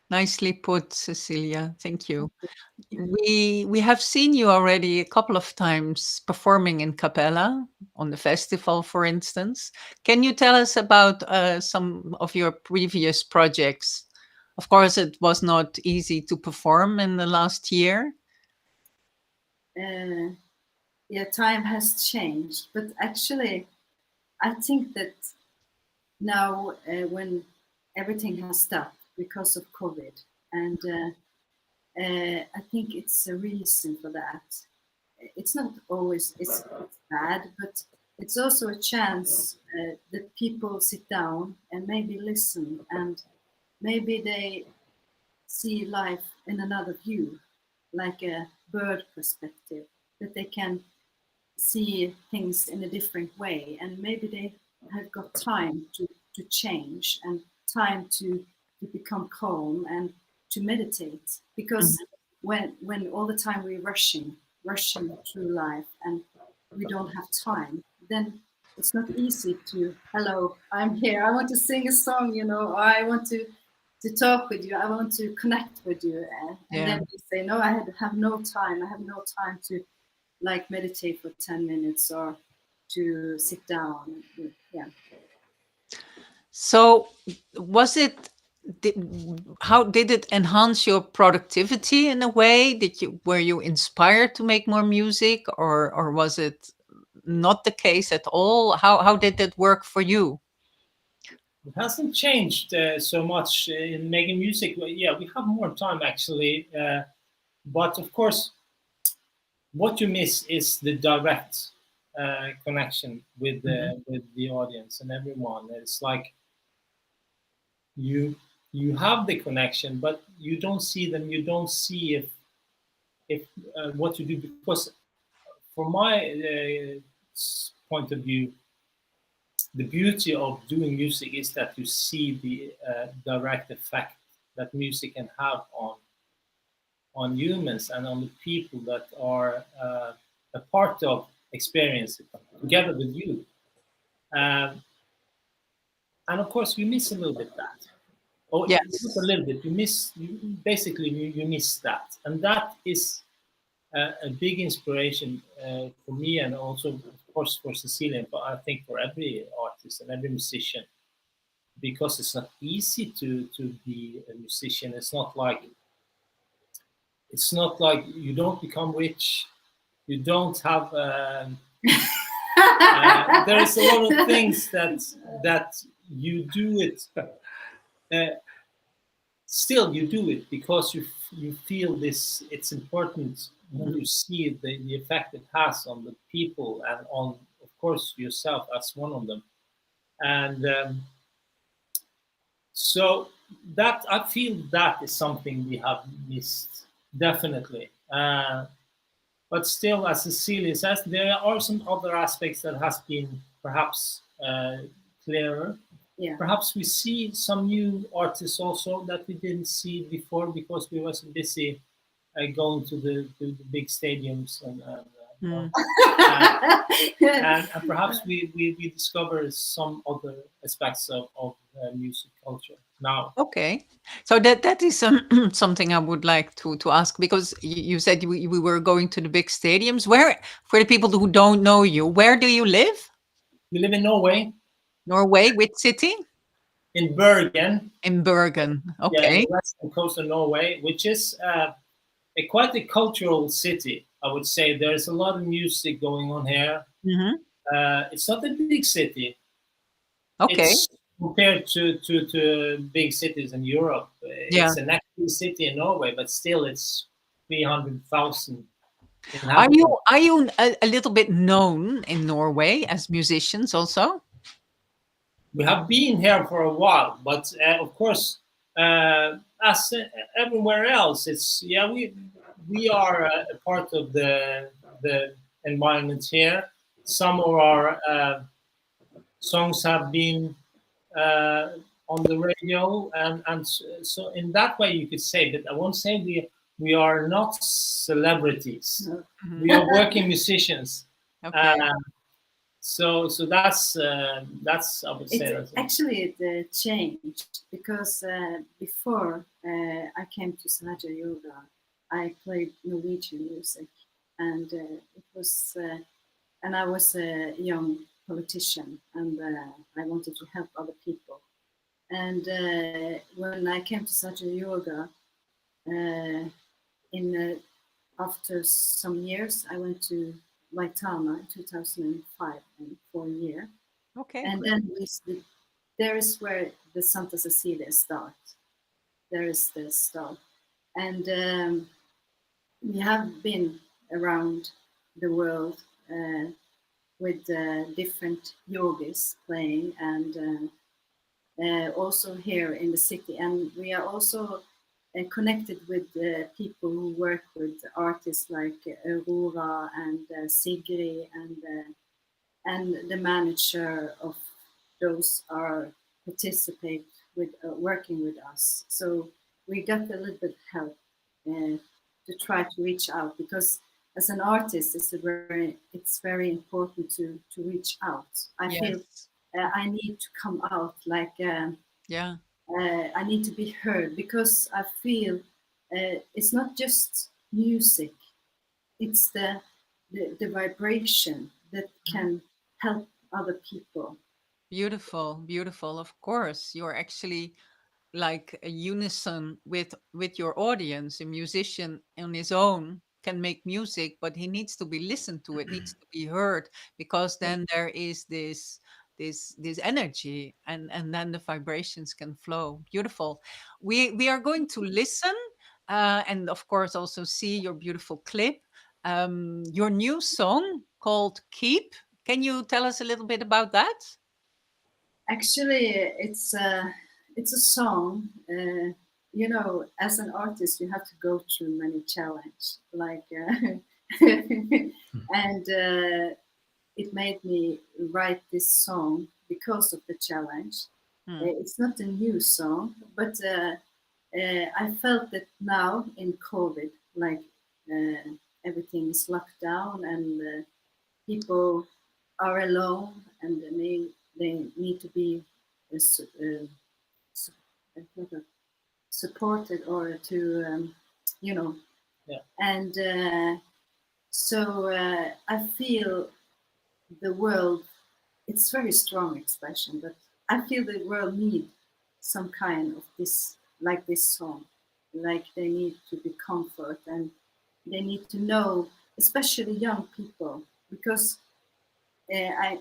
Nicely put, Cecilia. Thank you. We have seen you already a couple of times performing in Cabella on the festival, for instance. Can you tell us about some of your previous projects? Of course, it was not easy to perform in the last year. Yeah, time has changed, but actually, I think that now when everything has stopped because of COVID, and I think it's a reason for that. It's not always it's bad, but it's also a chance that people sit down and maybe listen, and maybe they see life in another view, like a bird perspective, that they can see things in a different way, and maybe they have got time to change, and time to become calm and to meditate, because when all the time we're rushing through life and we don't have time, then it's not easy to, hello, I'm here, I want to sing a song, you know, or I want to talk with you, I want to connect with you, and then you say, no, I have no time, I have no time to like meditate for 10 minutes or to sit down. Yeah. So was it, how did it enhance your productivity in a way? Were you inspired to make more music, or was it not the case at all? How did it work for you? It hasn't changed so much in making music. Yeah, we have more time actually, but of course, what you miss is the direct connection with the audience and everyone. It's like you have the connection, but you don't see them. You don't see if what you do, because from my point of view, the beauty of doing music is that you see the direct effect that music can have on humans and on the people that are a part of experiencing together with you. And of course, you miss a little bit that. Or yes. Not a little bit. You miss. Basically, you miss that, and that is a big inspiration for me, and also, of course, for Cecilia. But I think for every artist and every musician, because it's not easy to be a musician. It's not like it's not like you don't become rich. You don't have. There is a lot of things that you do it. Still, you do it because you feel this. It's important when you see the effect it has on the people and on, of course, yourself as one of them. And so that I feel that is something we have missed definitely. But still, as Cecilia says, there are some other aspects that has been perhaps clearer. Yeah. Perhaps we see some new artists also that we didn't see before because we were so busy going to the big stadiums and perhaps we discover some other aspects of music culture now. Okay, so that is something I would like to ask, because you said we were going to the big stadiums. Where, for the people who don't know you, where do you live? We live in Norway. Norway, which city? In Bergen. In Bergen, Yeah, okay. the western coast of Norway, which is quite a cultural city, I would say. There's a lot of music going on here. Mm-hmm. It's not a big city. Okay. It's compared to big cities in Europe. Yeah. It's an active city in Norway, but still it's 300,000 Are inhabitants. you a little bit known in Norway as musicians also? We have been here for a while, but of course, as everywhere else, it's we are a part of the environment here. Some of our songs have been on the radio, and so in that way you could say. But I won't say we are not celebrities. Mhm. We are working musicians. Okay. So that's I would say It that's actually it changed because before I came to Sahaja Yoga, I played Norwegian music, and it was and I was a young politician, and I wanted to help other people. And when I came to Sahaja Yoga, after some years, I went to Vaitama in 2005 and for a year. Okay. And then there is where the Santa Cecilia starts. There is the start. And we have been around the world with different yogis playing, and also here in the city. And we are also connected with people who work with artists like Aurora and Sigri, and the manager of those are participate with working with us. So we got a little bit help to try to reach out, because as an artist, it's very important to reach out. I feel I need to come out, like Yeah. I need to be heard, because I feel it's not just music; it's the vibration that can help other people. Beautiful, beautiful. Of course, you're actually like a unison with your audience. A musician on his own can make music, but he needs to be listened to. It needs to be heard, because then there is this energy, and then the vibrations can flow. Beautiful. We are going to listen, and of course also see your beautiful clip, your new song called "Keep." Can you tell us a little bit about that? Actually, it's a song. You know, as an artist, you have to go through many challenges, like, and it made me write this song because of the challenge. It's not a new song, but I felt that now in COVID, like everything is locked down and people are alone, and they need to be supported, or to you know. Yeah. And so I feel the world, it's very strong expression, but I feel the world need some kind of this, like this song. like they need to be comfort, and they need to know, especially young people, because I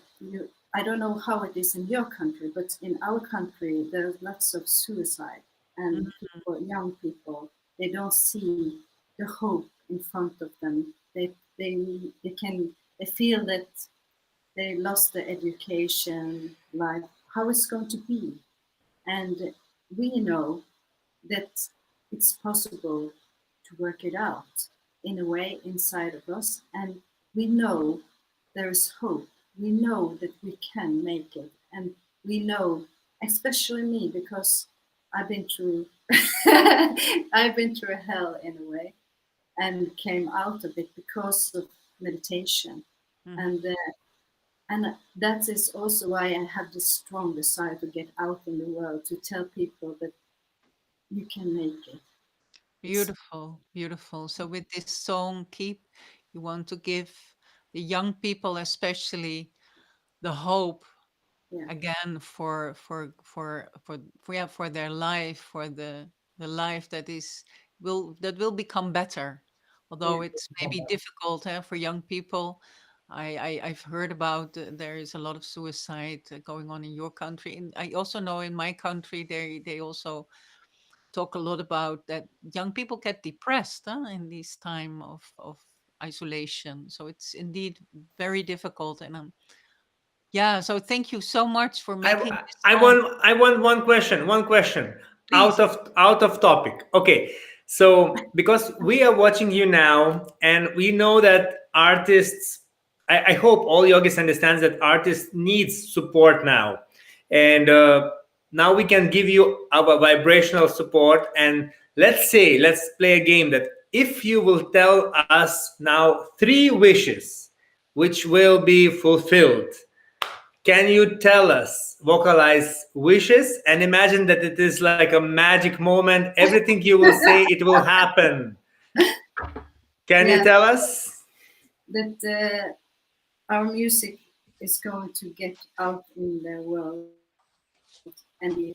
don't know how it is in your country, but in our country there's lots of suicide, and people, young people, they don't see the hope in front of them. They feel that they lost their education, life, how it's going to be, and we know that it's possible to work it out in a way inside of us, and we know there is hope. We know that we can make it, and we know, especially me, because I've been through I've been through hell in a way, and came out of it because of meditation. And that is also why I have this strong desire to get out in the world, to tell people that you can make it. Beautiful, beautiful. So with this song, Keep, you want to give the young people, especially, the hope Yeah. again for their life, for the life that will become better. Although Yeah. it's maybe difficult for young people. I've heard about there is a lot of suicide going on in your country, and I also know in my country they also talk a lot about that young people get depressed in this time of isolation. So it's indeed very difficult. And yeah, so thank you so much for making this song. I want one question. One question. Please. Out of topic. Okay. So because we are watching you now, and we know that artists, I hope all yogis understands that artists needs support now, and now we can give you our vibrational support. And let's play a game that if you will tell us now 3 wishes which will be fulfilled. Can you tell us, vocalize wishes, and imagine that it is like a magic moment? Everything you will say, it will happen. Can you tell us? That our music is going to get out in the world and be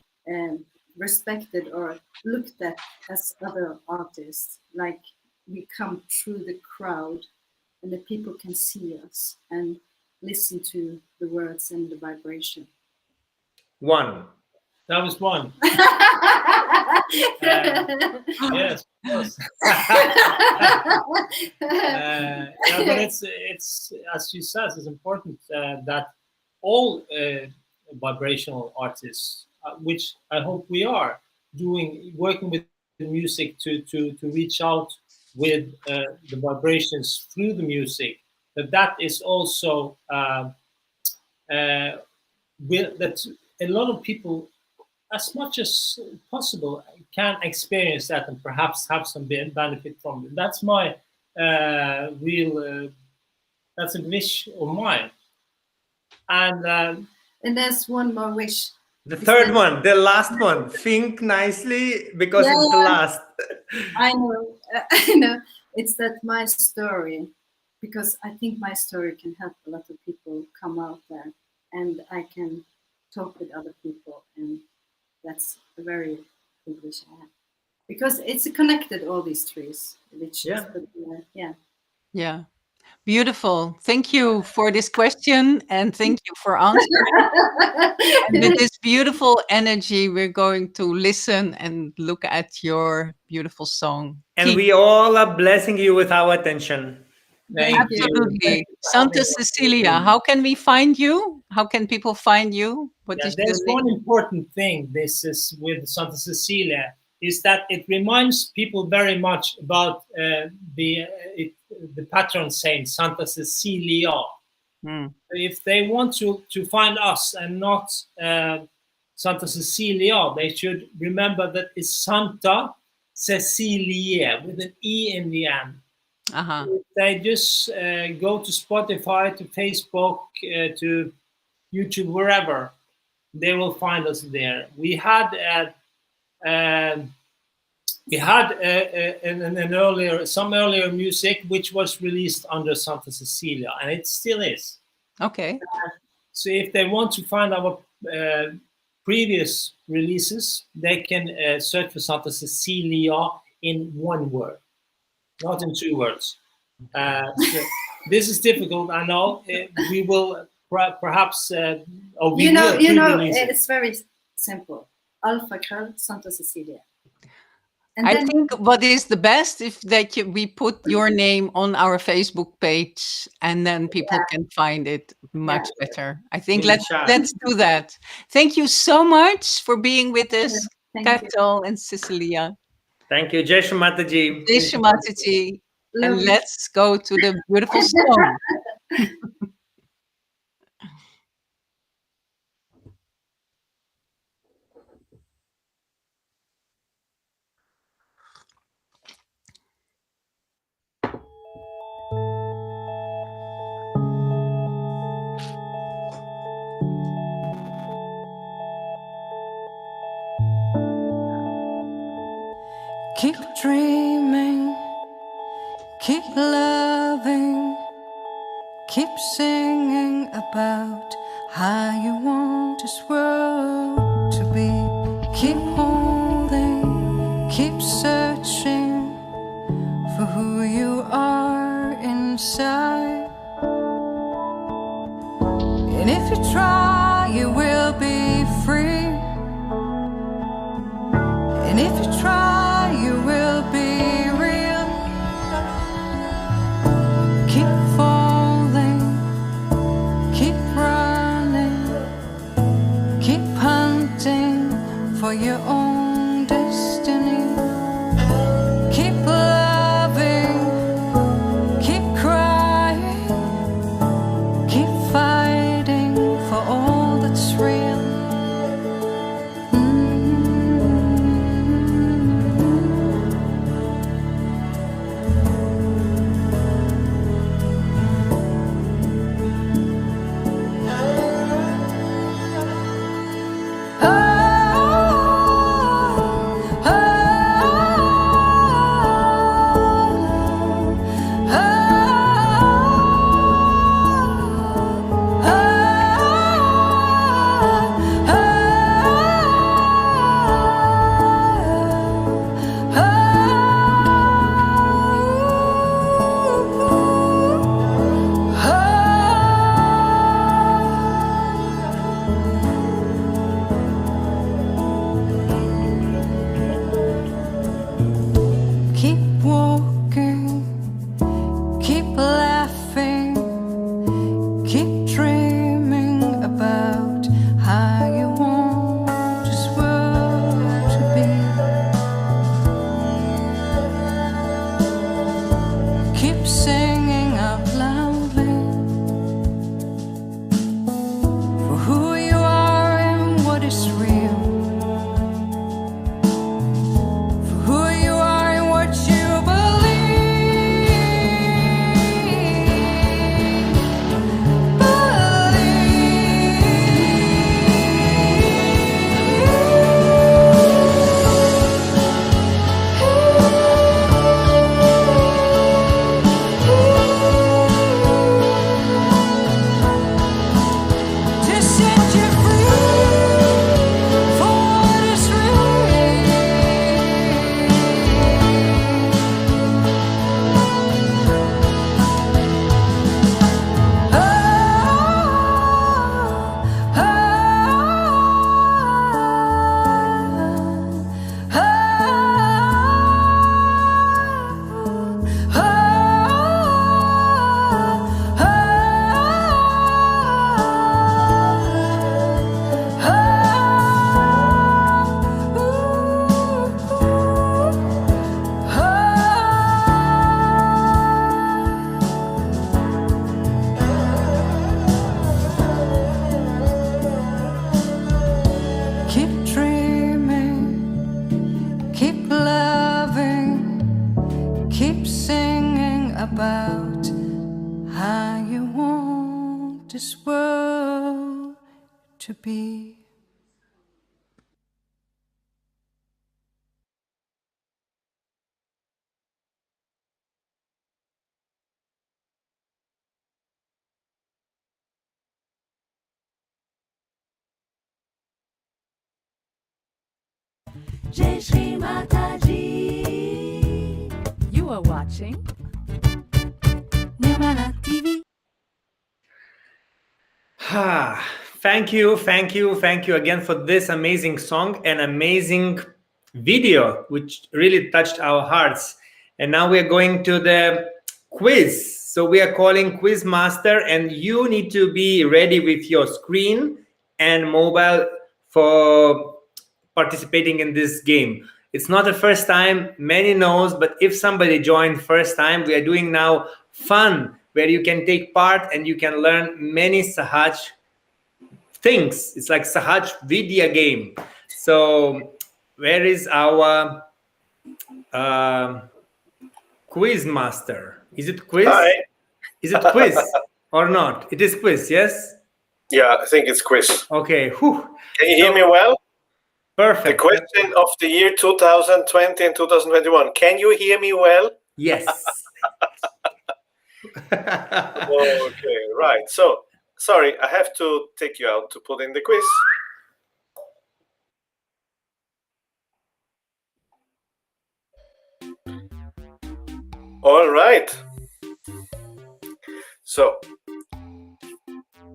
respected or looked at as other artists. Like we come through the crowd and the people can see us and listen to the words and the vibration. 1. That was 1. Yes, of course. But it's as you said, it's important that all vibrational artists, which I hope we are working with music to reach out with the vibrations through the music, that is also that a lot of people, as much as possible, can experience that and perhaps have some benefit from it. That's my that's a wish of mine. And there's one more wish. The third one, the last one. Think nicely because it's the last. I know. It's that my story, because I think my story can help a lot of people come out there, and I can talk with other people, and that's a very big wish I have, because it's connected, all these trees, which Yeah. Beautiful. Thank you for this question, and thank you for answering. And with this beautiful energy, we're going to listen and look at your beautiful song. And we all are blessing you with our attention. Absolutely. Santa Cecilia, how can we find you? How can people find you? There's one important thing, this is with Santa Cecilia, is that it reminds people very much about the patron saint, Santa Cecilia. If they want to find us and not Santa Cecilia, they should remember that it's Santa Cecilia with an E in the end. If they just go to Spotify, to Facebook, to YouTube, wherever, they will find us there. We had some earlier music which was released under Santa Cecilia, and it still is. Okay. So if they want to find our previous releases, they can search for Santa Cecilia in one word, not in 2 words. So this is difficult. I know. We will perhaps. You know, it's very simple. Alpha Kröll, Santa Cecilia. And I then, think what is the best if we put your name on our Facebook page, and then people can find it much better. I think In the let's do that. Thank you so much for being with us, Thank you. Kato and Cecilia. Thank you. Jai Shri Mataji. Jai Shri Mataji. And Lovely. let's go to the beautiful song. Keep dreaming, keep loving, keep singing about how you want this world to be. Keep holding, keep searching for who you are inside. And if you try, you will be free. And if you try, you will be real. Keep falling, keep running, keep hunting for your own destiny. Keep loving, keep crying, keep fighting for all that's real. Keep walking, keep laughing, keep dreaming about how you want this world to be. Keep singing out loudly for who you are and what is real. Keep dreaming, keep loving, keep singing about how you want this world to be. Jai Shri Mataji. You are watching NirmalaTV. Thank you again for this amazing song and amazing video, which really touched our hearts. And now we are going to the quiz. So we are calling Quiz Master, and you need to be ready with your screen and mobile for participating in this game. It's not the first time, many knows, but if somebody joined first time, we are doing now fun, where you can take part and you can learn many Sahaj things. It's like Sahaj Vidya game. So where is our quiz master? Is it quiz? Hi. Is it quiz or not? It is quiz, yes? Yeah, I think it's quiz. Okay. Whew. Can you hear me well? Perfect. The question of the year 2020 and 2021. Can you hear me well? Yes. Okay, right. So, sorry, I have to take you out to put in the quiz. All right. So,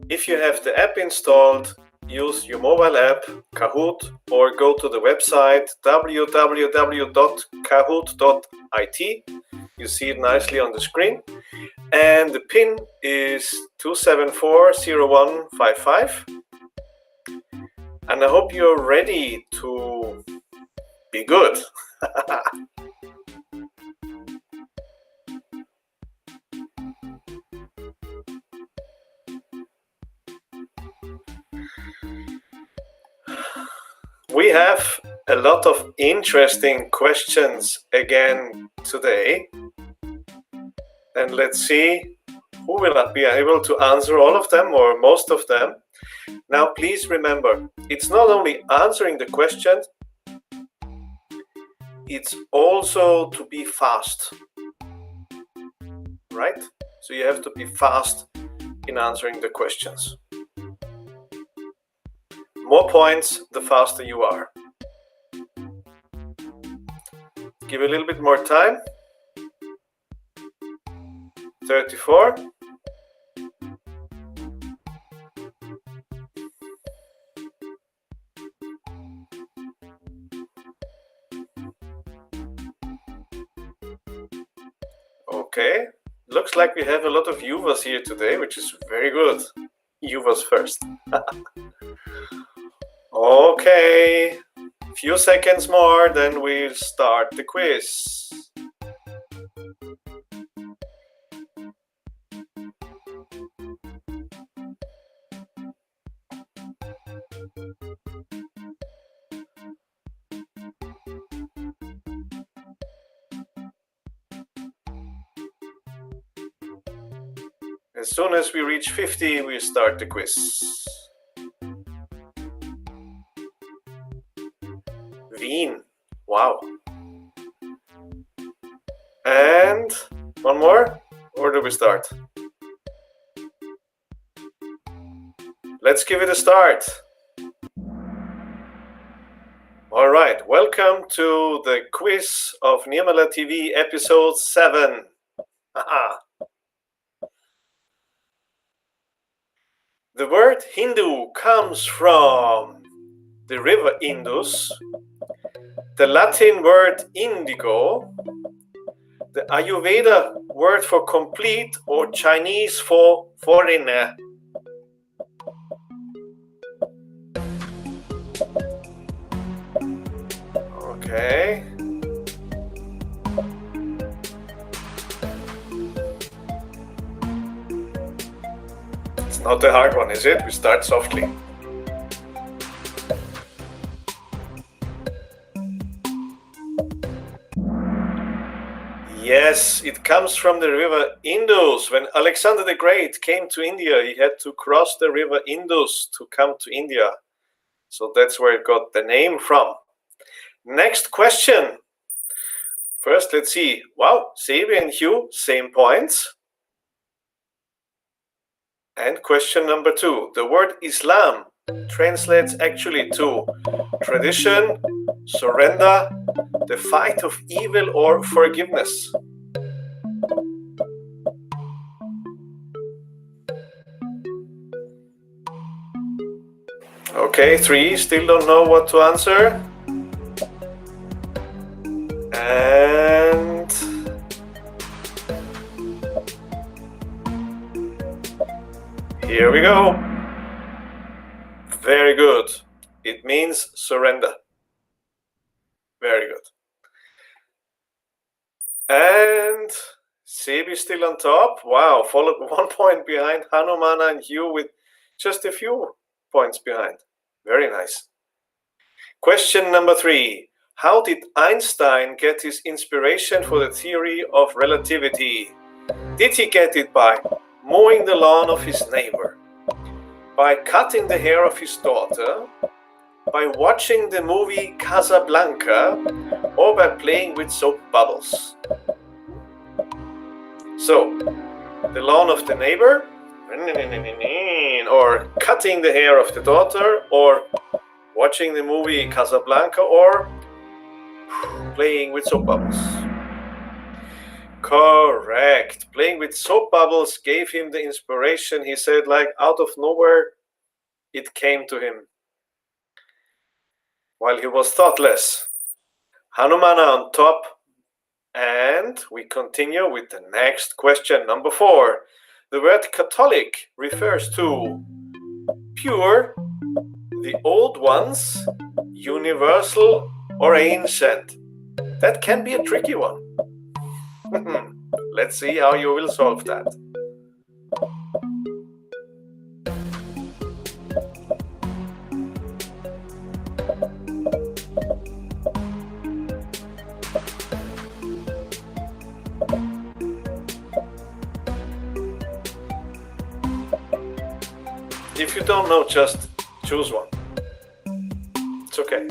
if you have the app installed, use your mobile app, Kahoot, or go to the website www.kahoot.it. You see it nicely on the screen. And the pin is 2740155. And I hope you're ready to be good. We have a lot of interesting questions again today. And let's see who will be able to answer all of them or most of them. Now, please remember, it's not only answering the questions, it's also to be fast, right? So you have to be fast in answering the questions. More points, the faster you are. Give a little bit more time. 34. Okay, looks like we have a lot of Yuvas here today, which is very good. Yuvas first. Okay, few seconds more, then we'll start the quiz. As soon as we reach 50, we start the quiz. Wien. Wow. And one more, or do we start? Let's give it a start. All right, welcome to the quiz of NirmalaTV episode 7. The word Hindu comes from the river Indus, the Latin word indigo, the Ayurveda word for complete, or Chinese for foreigner. Okay. It's not a hard one, is it? We start softly. Yes, it comes from the river Indus. When Alexander the Great came to India, he had to cross the river Indus to come to India. So that's where it got the name from. Next question. First, let's see. Wow, Sebi and Hugh, same points. And question number 2. The word Islam translates actually to tradition, surrender, the fight of evil, or forgiveness. Okay, 3 still don't know what to answer. And here we go. Very good. It means surrender. Very good. And Sebi still on top. Wow, followed 1 point behind Hanumana and Hugh with just a few points behind. Very nice. Question number 3. How did Einstein get his inspiration for the theory of relativity? Did he get it by mowing the lawn of his neighbor, by cutting the hair of his daughter, by watching the movie Casablanca, or by playing with soap bubbles? So, the lawn of the neighbor, or cutting the hair of the daughter, or watching the movie Casablanca, or playing with soap bubbles. Correct. Playing with soap bubbles gave him the inspiration. He said, like, out of nowhere, it came to him while he was thoughtless. Hanumana on top. And we continue with the next question, number 4. The word Catholic refers to pure, the old ones, universal, or ancient. That can be a tricky one. Let's see how you will solve that. If you don't know, just choose one. It's okay.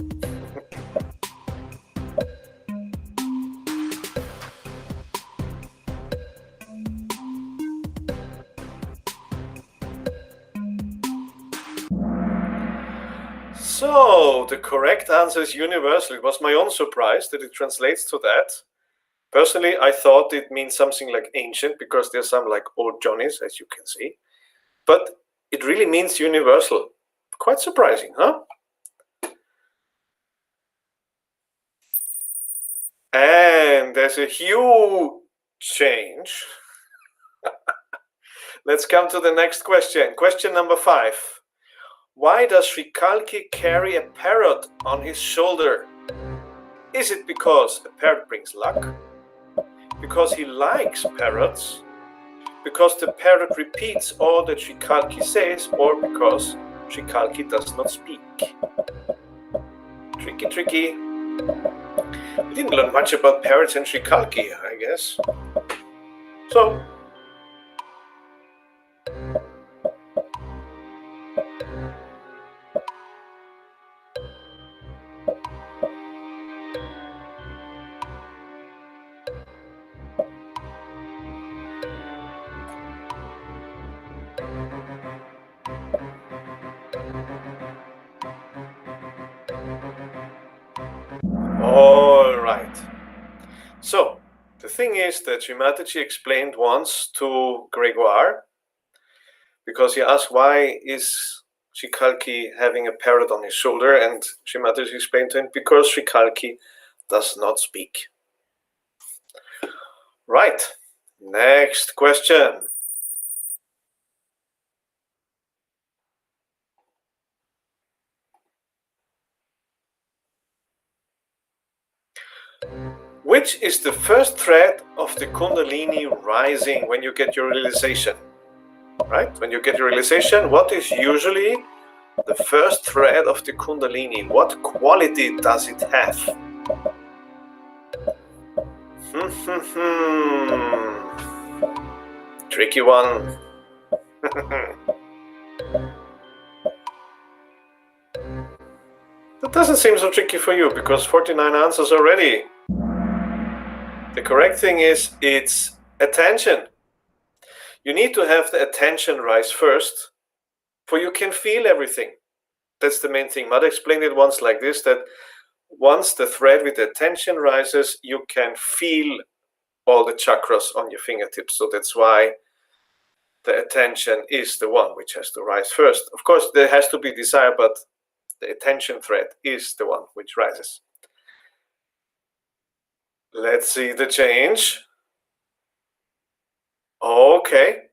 So, the correct answer is universal. It was my own surprise that it translates to that. Personally, I thought it means something like ancient, because there's some like old Johnnies, as you can see. But it really means universal. Quite surprising, huh? And there's a huge change. Let's come to the next question. Question number 5. Why does Sri Kalki carry a parrot on his shoulder? Is it because a parrot brings luck? Because he likes parrots? Because the parrot repeats all that Sri Kalki says, or because Sri Kalki does not speak? Tricky, tricky. We didn't learn much about parrots and Sri Kalki, I guess. So, all right. So, the thing is that Sri Mataji explained once to Gregoire, because he asked why is Sri Kalki having a parrot on his shoulder, and Sri Mataji explained to him, because Sri Kalki does not speak. Right, next question. Which is the first thread of the Kundalini rising when you get your realization? Right? When you get your realization, what is usually the first thread of the Kundalini? What quality does it have? Tricky one. That doesn't seem so tricky for you, because 49 answers already. The correct thing is, it's attention. You need to have the attention rise first, for you can feel everything. That's the main thing. Mother explained it once like this, that once the thread with the attention rises, you can feel all the chakras on your fingertips. So that's why the attention is the one which has to rise first. Of course, there has to be desire, but the attention thread, is the one which rises. Let's see the change. Okay.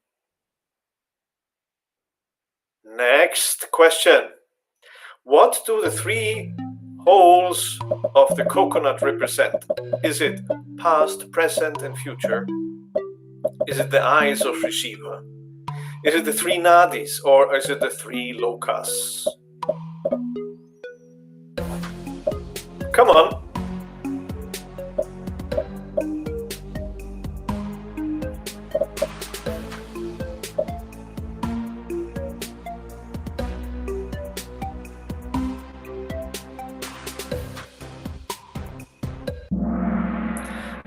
Next question. What do the 3 holes of the coconut represent? Is it past, present, and future? Is it the eyes of Sri Shiva? Is it the 3 nadis, or is it the 3 lokas? Come on.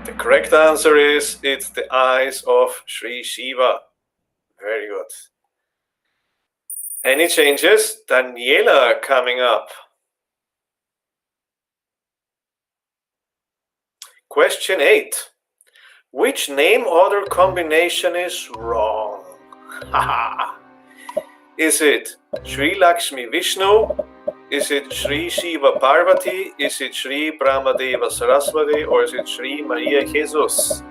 The correct answer is it's the eyes of Sri Shiva. Very good. Any changes? Daniela coming up. Question 8. Which name order combination is wrong? Is it Sri Lakshmi Vishnu? Is it Sri Shiva Parvati? Is it Sri Brahmadeva Saraswati? Or is it Sri Maria Jesus?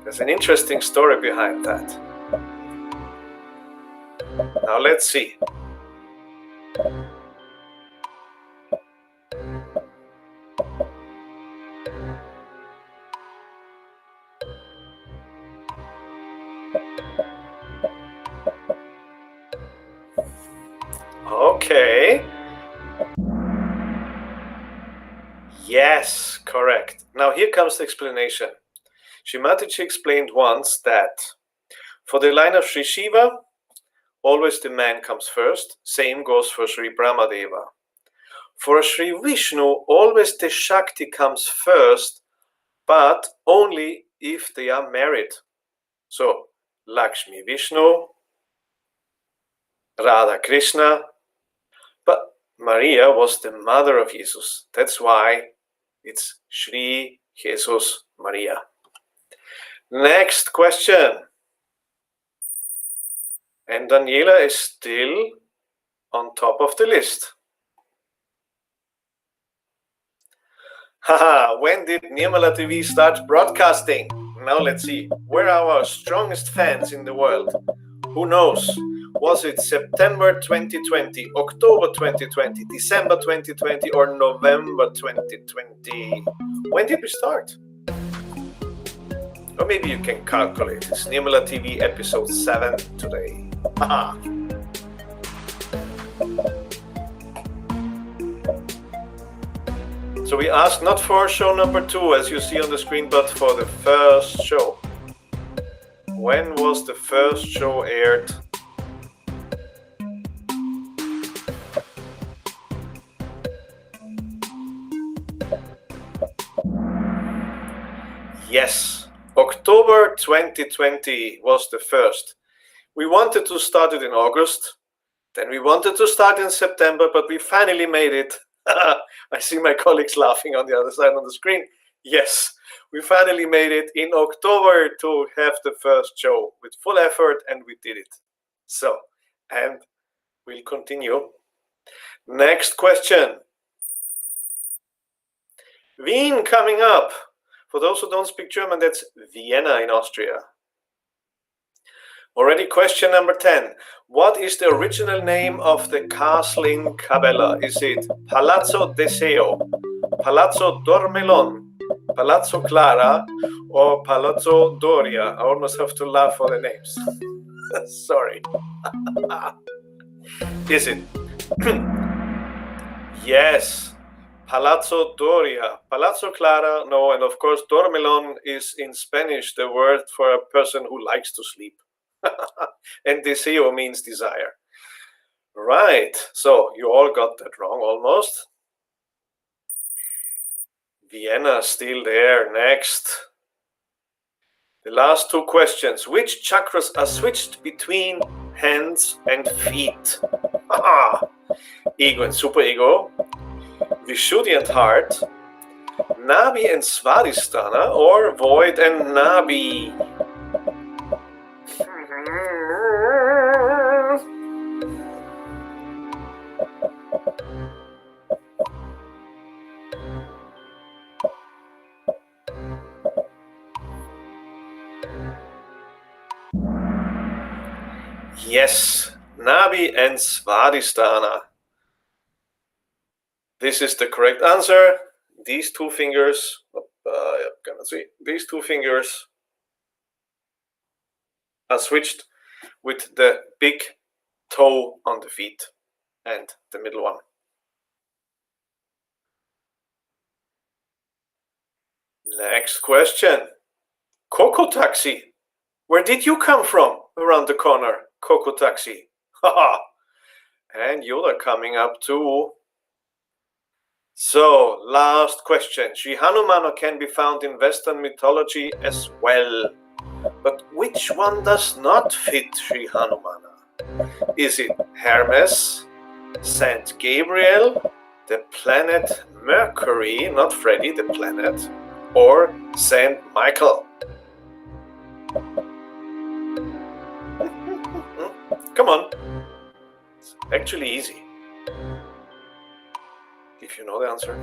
There's an interesting story behind that. Now let's see. Okay. Yes, correct. Now here comes the explanation. Shrimataji explained once that for the line of Sri Shiva, always the man comes first. Same goes for Sri Brahmadeva. For Sri Vishnu, always the Shakti comes first, but only if they are married. So, Lakshmi Vishnu, Radha Krishna, but Maria was the mother of Jesus. That's why it's Sri Jesus Maria. Next question. And Daniela is still on top of the list. Haha, when did NirmalaTV start broadcasting? Now let's see. Where are our strongest fans in the world? Who knows? Was it September 2020, October 2020, December 2020, or November 2020? When did we start? Or maybe you can calculate. It's NirmalaTV episode 7 today. Haha. So we asked not for show number 2, as you see on the screen, but for the first show. When was the first show aired? Yes, October 2020 was the first. We wanted to start it in August, then we wanted to start in September, but we finally made it. I see my colleagues laughing on the other side on the screen. Yes, we finally made it in October to have the first show with full effort, and we did it. So, and we'll continue. Next question. Wien coming up. For those who don't speak German, that's Vienna in Austria. Already question number 10. What is the original name of the castle in Cabella? Is it Palazzo Deseo, Palazzo Dormelon, Palazzo Clara, or Palazzo Doria? I almost have to laugh for the names. Sorry. Is it? Yes. Palazzo Doria. Palazzo Clara, no, and of course Dormelon is in Spanish the word for a person who likes to sleep. And deseo means desire. Right, so you all got that wrong almost. Vienna still there. Next. The last 2 questions. Which chakras are switched between hands and feet? Ego and superego, Vishuddhi and heart, Nabi and Svadhisthana, or void and Nabi? Yes, Nabi and Svadhisthana. This is the correct answer. These two fingers, these two fingers are switched with the big toe on the feet and the middle one. Next question. Coco Taxi. Where did you come from around the corner, Coco Taxi? Haha. And Yoda coming up too. So, last question. Sri Hanumana can be found in Western mythology as well. But which one does not fit Sri Hanumana? Is it Hermes, Saint Gabriel, the planet Mercury, not Freddy, the planet, or Saint Michael? Come on. It's actually easy. If you know the answer.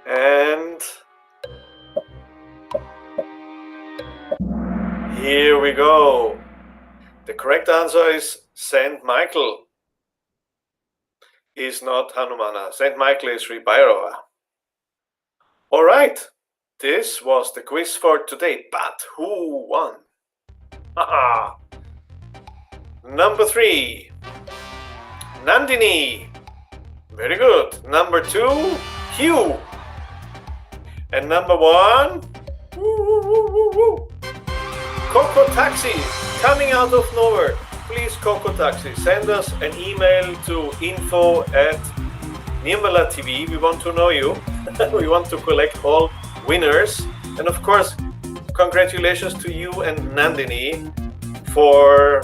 And here we go. The correct answer is Saint Michael. Is not Hanumana. Saint Michael is Sri Bhairava. All right. This was the quiz for today. But who won? Haha. Number 3. Nandini. Very good. Number 2, Hugh. And number 1, Coco Taxi, coming out of nowhere. Please, Coco Taxi, send us an email to info@NirmalaTV. We want to know you. We want to collect all winners. And of course, congratulations to you and Nandini for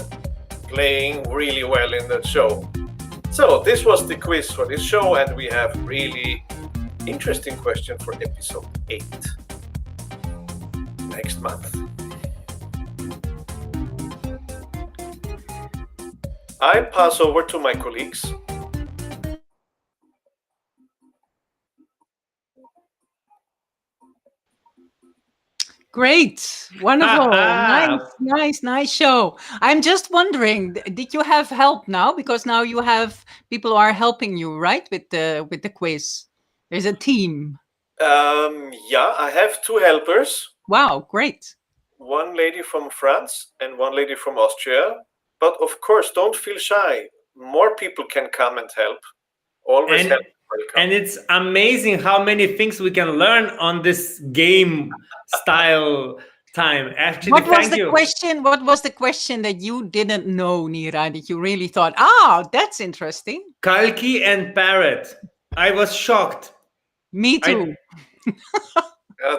playing really well in that show. So this was the quiz for this show, and we have really interesting question for episode 8 next month. I pass over to my colleagues. Great, wonderful, nice show. I'm just wondering, did you have help now? Because now you have people who are helping you, right, with the quiz. There's a team. Yeah, I have 2 helpers. Wow, great. One lady from France and one lady from Austria. But of course, don't feel shy. More people can come and help. Always help. And it's amazing how many things we can learn on this game style time. Actually, What was the question? What was the question that you didn't know, Nira, that you really thought, that's interesting? Kalki and Parrot. I was shocked. Me too.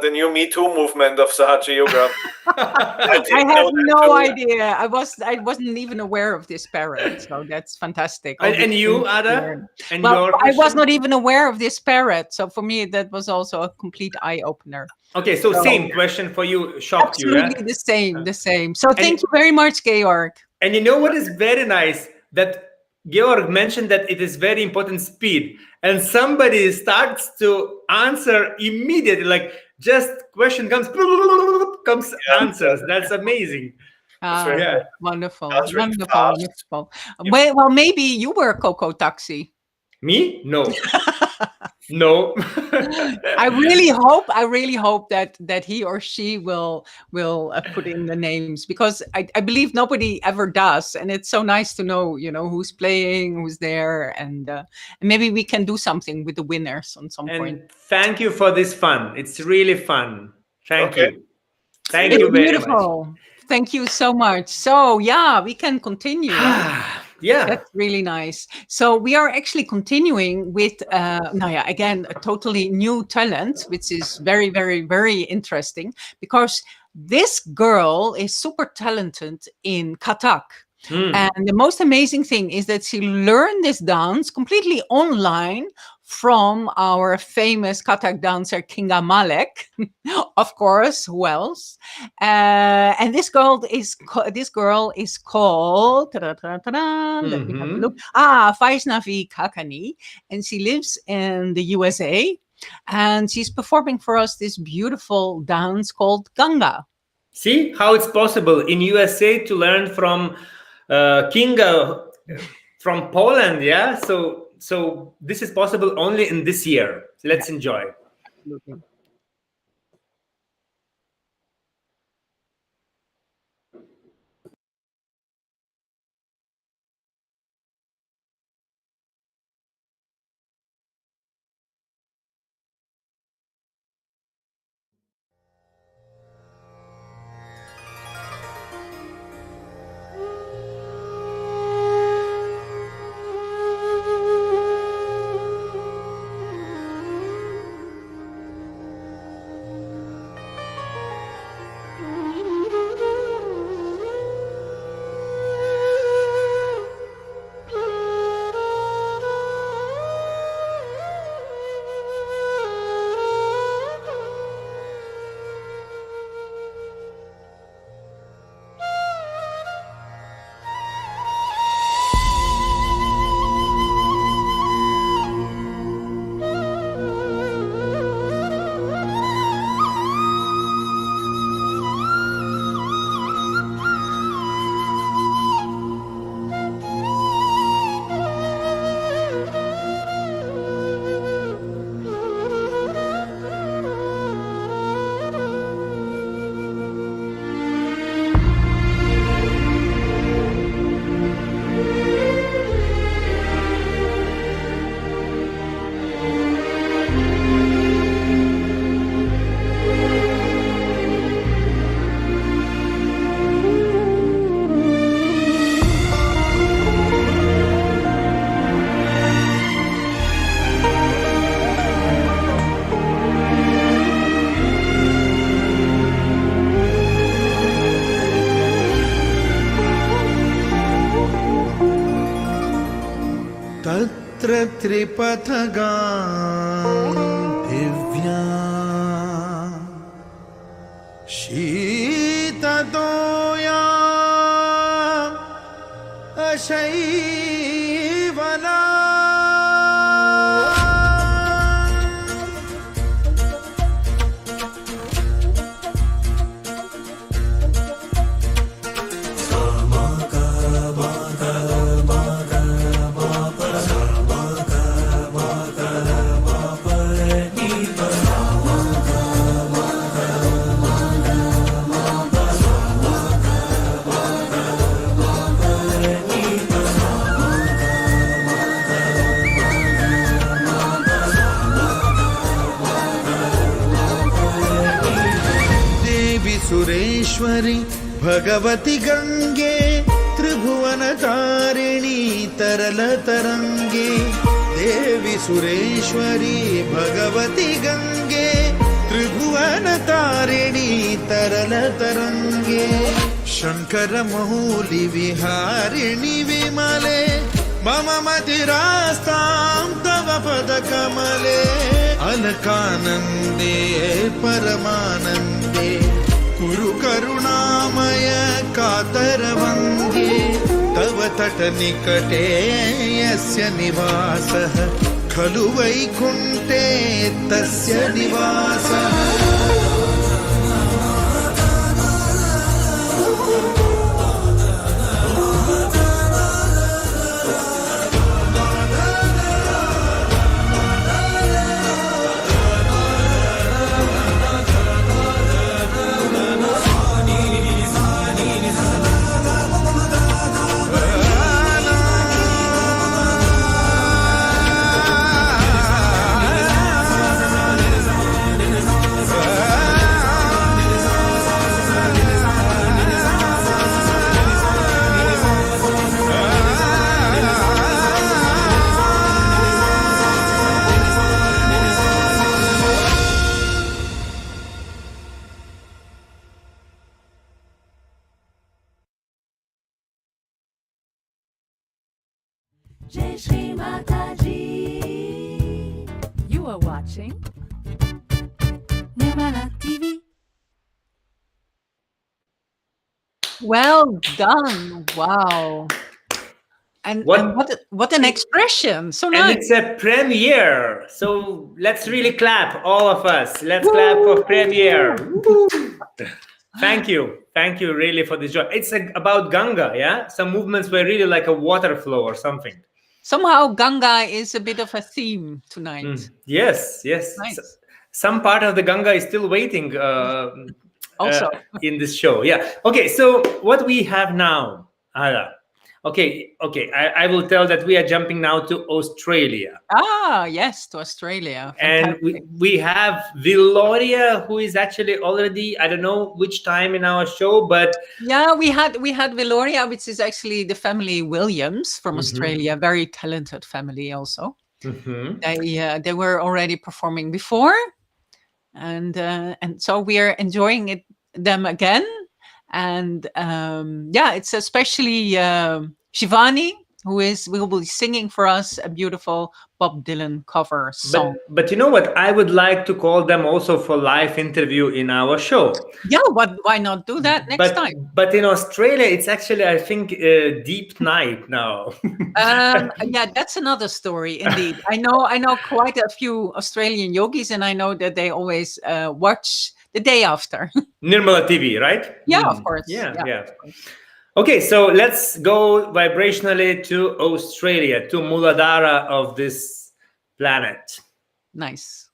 The new Me Too movement of Sahaja Yoga. I have no idea. I wasn't even aware of this parrot, so that's fantastic. And you, Ada? And I was not even aware of this parrot, so for me that was also a complete eye opener. Okay, so same question for you. Shocked you, yeah? Absolutely the same. So thank you very much, Georg. And you know what is very nice? That Georg mentioned that it is very important speed, and somebody starts to answer immediately, like just question comes answers. That's amazing. Wonderful. Well, maybe you were Coco Taxi. Me? No. No. I really hope that he or she will put in the names, because I believe nobody ever does, and it's so nice to know who's playing, who's there, and maybe we can do something with the winners on some point. Thank you for this fun. It's really fun. Thank you. Thank you very much. Thank you so much. So yeah, we can continue. Yeah, that's really nice. So we are actually continuing with again, a totally new talent, which is very, very, very interesting, because this girl is super talented in Kathak. And the most amazing thing is that she learned this dance completely online from our famous Kathak dancer Kinga Malek, of course. Who else? And this girl is called. Let me have a look. Vaishnavi Kakani, and she lives in the USA, and she's performing for us this beautiful dance called Ganga. See how it's possible in USA to learn from Kinga from Poland. Yeah. So this is possible only in this year. Let's enjoy. Absolutely. तत्र त्रिपथगां दिव्या शीततोया अशैवला सुरेश्वरी भगवती गंगे त्रिभुवनतारिणी तरलतरंगे देवी सुरेश्वरी भगवती गंगे त्रिभुवनतारिणी तरलतरंगे शंकर मौली विहारिणी विमले मम मतिरास्तां तव पदकमले अलकानंदे परमानंदे कुरु करुणामय कातरवंगे तव तट निकटे यस्य निवासः खलु वैकुंठे तस्य निवासः Jai Shri Mataji. You are watching NirmalaTV. Well done. Wow. And what an expression. So nice. And it's a premiere. So let's really clap, all of us. Let's clap for premiere. Thank you really for this joy. It's about Ganga, yeah? Some movements were really like a water flow or something. Somehow Ganga is a bit of a theme tonight. Yes. Nice. Some part of the Ganga is still waiting Also. in this show. Yeah. Okay, so what we have now, Ada. Okay. I will tell that we are jumping now to Australia. Yes, to Australia. And Fantastic. we have Viloria, who is actually already, I don't know which time in our show, but yeah, we had Viloria, which is actually the family Williams from Australia, very talented family also. They were already performing before, and so we are enjoying them again. And it's especially Shivani who will be singing for us a beautiful Bob Dylan cover song. But you know what? I would like to call them also for live interview in our show. Yeah, why not do that next time? But in Australia, it's actually, I think, deep night now. Yeah, that's another story indeed. I know quite a few Australian yogis, and I know that they always watch the day after. NirmalaTV, right? Yeah, of course. Yeah. Of course. Okay, so let's go vibrationally to Australia, to Muladhara of this planet. Nice.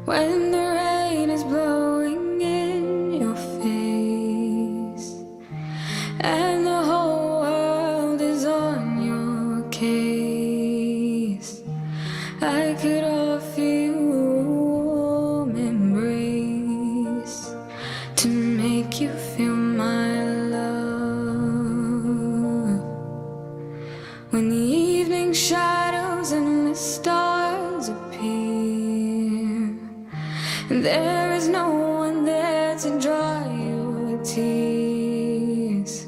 When the rain is blowing in your face and the whole world is on your case, I could offer you a warm embrace to make you feel my love. When the evening shadows and the stars appear, there is no one there to dry your tears.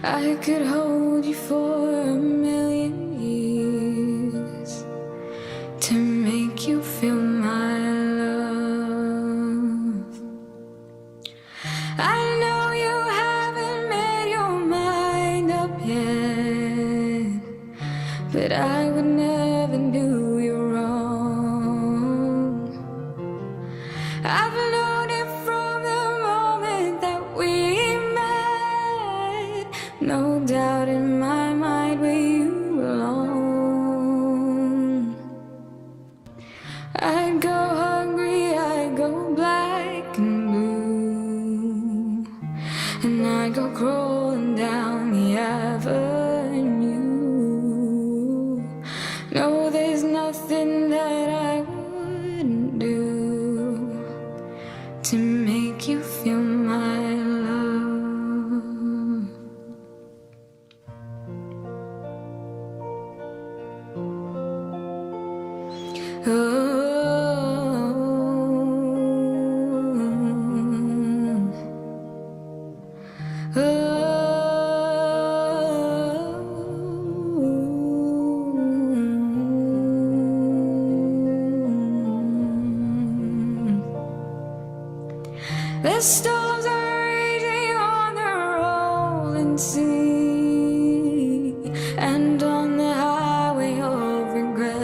I could hold you for a million years to make you feel my love. I know you haven't made your mind up yet, but I would never do you wrong. I've known it from the moment that we met. No doubt in my mind where you belong. I go hungry, I go black and blue, and I go crawling down the avenue. No, there's nothing that I wouldn't do to make you feel my love. The storms are raging on the rolling sea and on the highway of regret.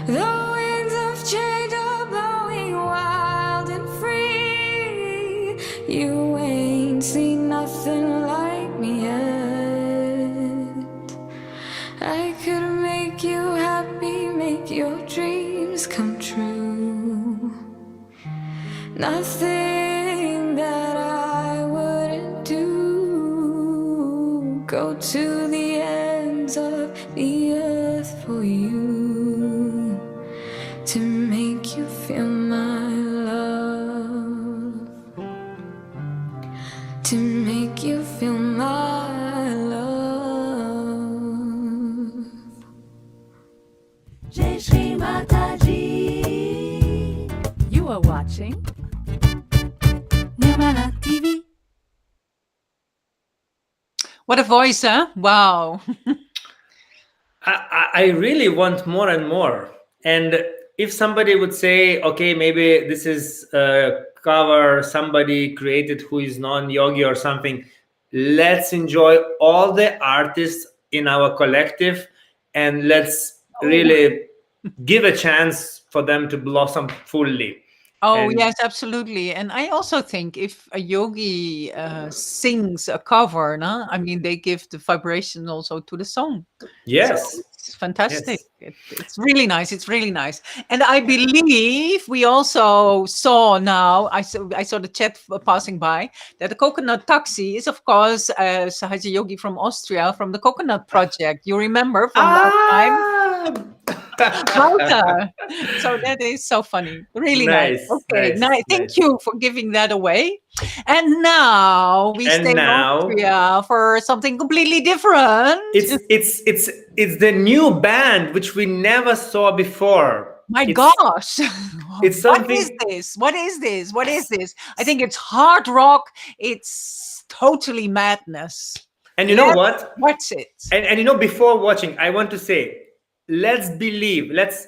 The winds of change are blowing wild and free. You ain't seen nothing like me yet. I could make you happy, make your dreams come true. Nothing that I wouldn't do. Go to the ends of the earth for you to make you feel my love. To make you feel my love. Jai Shri What a voice, huh? Wow. I really want more and more. And if somebody would say, okay, maybe this is a cover somebody created who is non-yogi or something, let's enjoy all the artists in our collective and let's really give a chance for them to blossom fully. Oh, And yes, absolutely. And I also think if a yogi sings a cover, no? I mean, they give the vibration also to the song. yes, So it's fantastic. yes. It's really nice. It's really nice. And I believe we also saw now, I saw the chat passing by, that the Coconut Taxi is, of course, Sahaja Yogi from Austria, from the Coconut Project. You remember from last time? Malta. So that is so funny. Really nice. Nice, Okay. nice, Thank nice. you for giving that away. And now we And stay in now- Austria for something completely different. It's the new band which we never saw before. My It's- gosh. It's What something. is this? What is this? What is this? I think it's hard rock. It's totally madness. And you know Let's what? Watch it. And you know, before watching, I want to say, let's believe, let's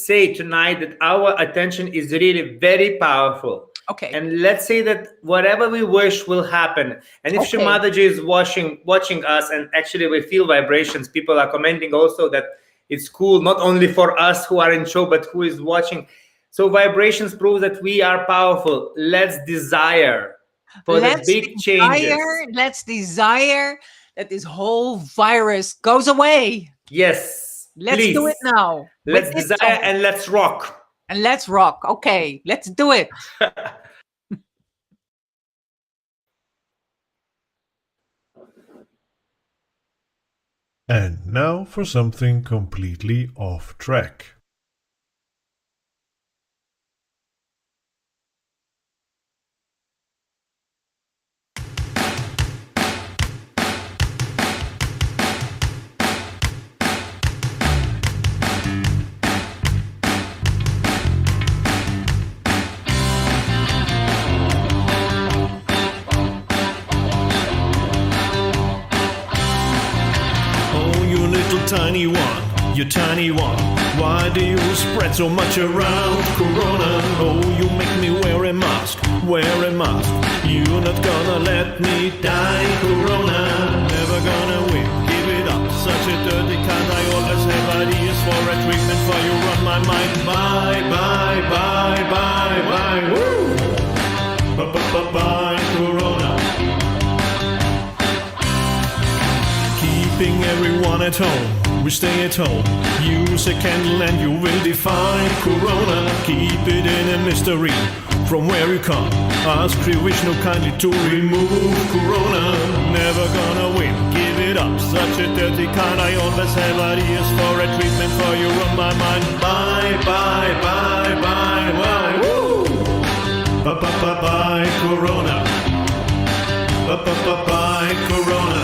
say tonight that our attention is really very powerful. Okay. And let's say that whatever we wish will happen. And if Okay. Shimadaji is watching us, and actually we feel vibrations, people are commenting also that it's cool, not only for us who are in show, but who is watching. So vibrations prove that we are powerful. Let's desire for the big changes. Let's desire that this whole virus goes away. Yes. Let's please. do it now. with Let's this desire song. and let's rock. And let's rock. Okay, let's do it. And now for something completely off track. Oh, you little tiny one, you tiny one. Why do you spread so much around Corona? Oh, you make me wear a mask, wear a mask. You're not gonna let me die, Corona. Never gonna win, give it up. Such a dirty kind, I always have ideas for a treatment for you on my mind. Bye, bye, bye, bye, bye. Woo! Bye, Corona. Keeping everyone at home, we stay at home. Use a candle and you will defy Corona. Keep it in a mystery from where you come. Ask Sri Vishnu kindly to remove Corona. Never gonna win, give it up. Such a dirty kind, I always have ideas for a treatment for you on my mind. Bye, bye, bye, bye, bye. Woo! Bye, Corona. Bye, Corona.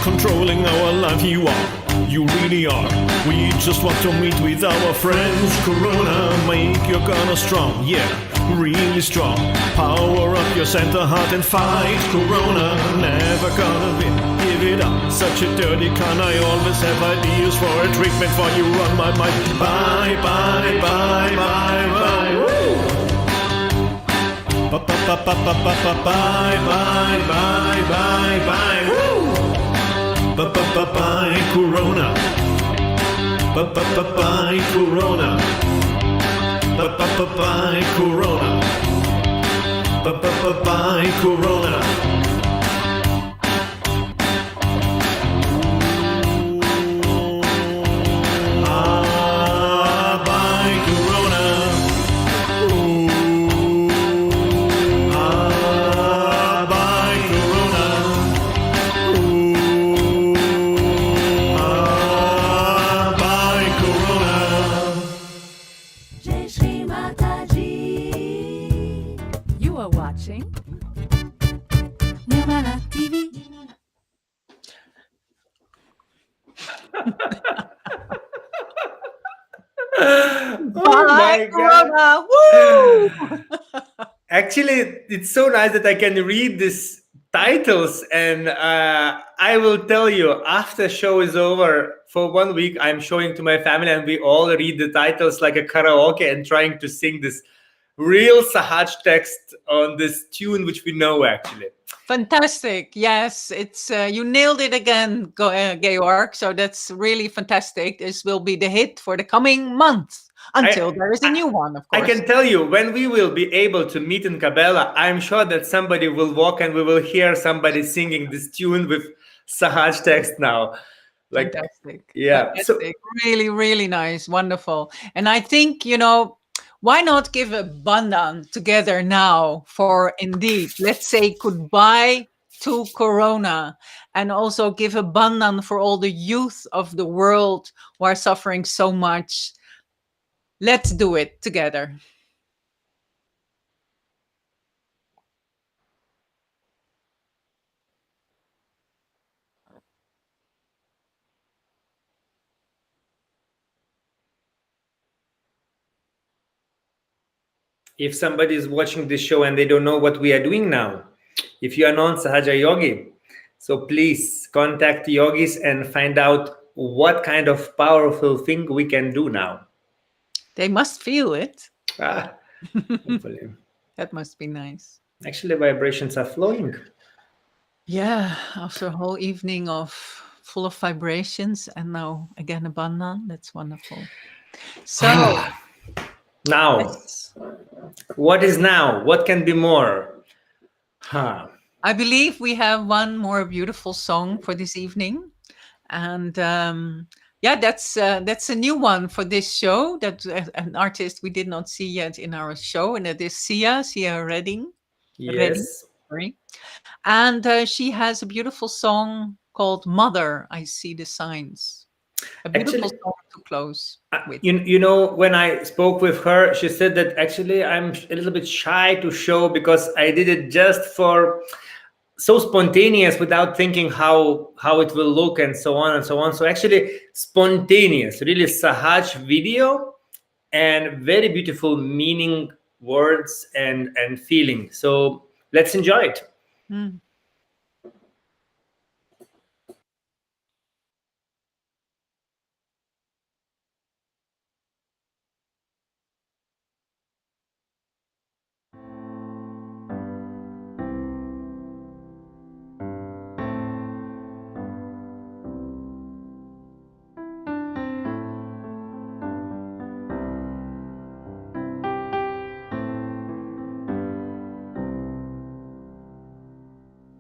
Controlling our life, you really are. We just want to meet with our friends. Corona, make your gun strong, yeah, really strong. Power up your center heart and fight Corona. Never gonna win, give it up. Such a dirty kind, I always have ideas for a treatment for you on my mind. Bye, bye, bye, bye, bye. Woo! Bye, bye, bye, bye, bye. Woo! Bye, Corona. Bye, Corona. Bye, Corona. Bye, Corona. Bye, Corona. Bye, Corona. Bye, Corona. Jai Shri Mataji. You are watching NirmalaTV. Oh Bye, my God. Corona. Woo! Actually, it's so nice that I can read these titles, and I will tell you after show is over for 1 week, I'm showing to my family, and we all read the titles like a karaoke and trying to sing this real Sahaj text on this tune, which we know actually. Fantastic. Yes, it's you nailed it again, Georg. So that's really fantastic. This will be the hit for the coming month until there is a new one, of course. I can tell you, when we will be able to meet in Cabella, I'm sure that somebody will walk and we will hear somebody singing this tune with Sahaj text now. Like, fantastic. yeah. Fantastic. Really, really nice. Wonderful. And I think, why not give a bandan together now for indeed, let's say goodbye to Corona, and also give a bandan for all the youth of the world who are suffering so much. Let's do it together. If somebody is watching this show and they don't know what we are doing now, if you are non Sahaja Yogi, so please contact yogis and find out what kind of powerful thing we can do now. They must feel it. Hopefully. That must be nice. Actually, vibrations are flowing. Yeah, after a whole evening of full of vibrations, and now again a bandan. That's wonderful. So now, yes. What is now? What can be more? I believe we have one more beautiful song for this evening, and that's a new one for this show. That an artist we did not see yet in our show, and it is Sia Redding. Yes. Sorry. And she has a beautiful song called Mother, I See the Signs. A beautiful song to close with. When I spoke with her, she said that actually I'm a little bit shy to show because I did it just for so spontaneous without thinking how it will look and so on and so on. So actually spontaneous, really Sahaj video and very beautiful meaning, words and feeling. So let's enjoy it. Mm.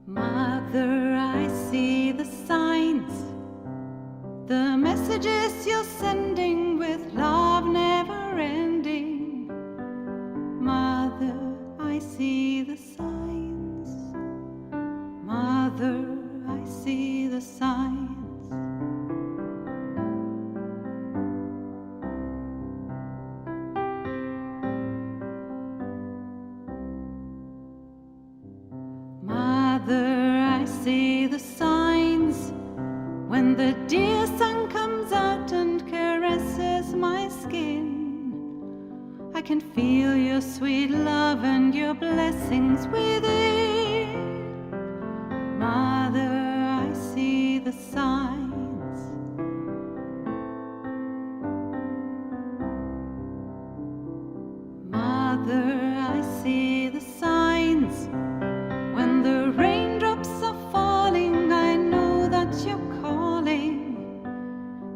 Mother, I see the signs, the messages you're sending with love never ending. Mother, I see the signs. Mother, I see the signs. Mother, I see the signs when the dear sun comes out and caresses my skin. I can feel your sweet love and your blessings within. Mother, I see the signs. Mother, I see the signs. When the raindrops are falling, I know that you're calling.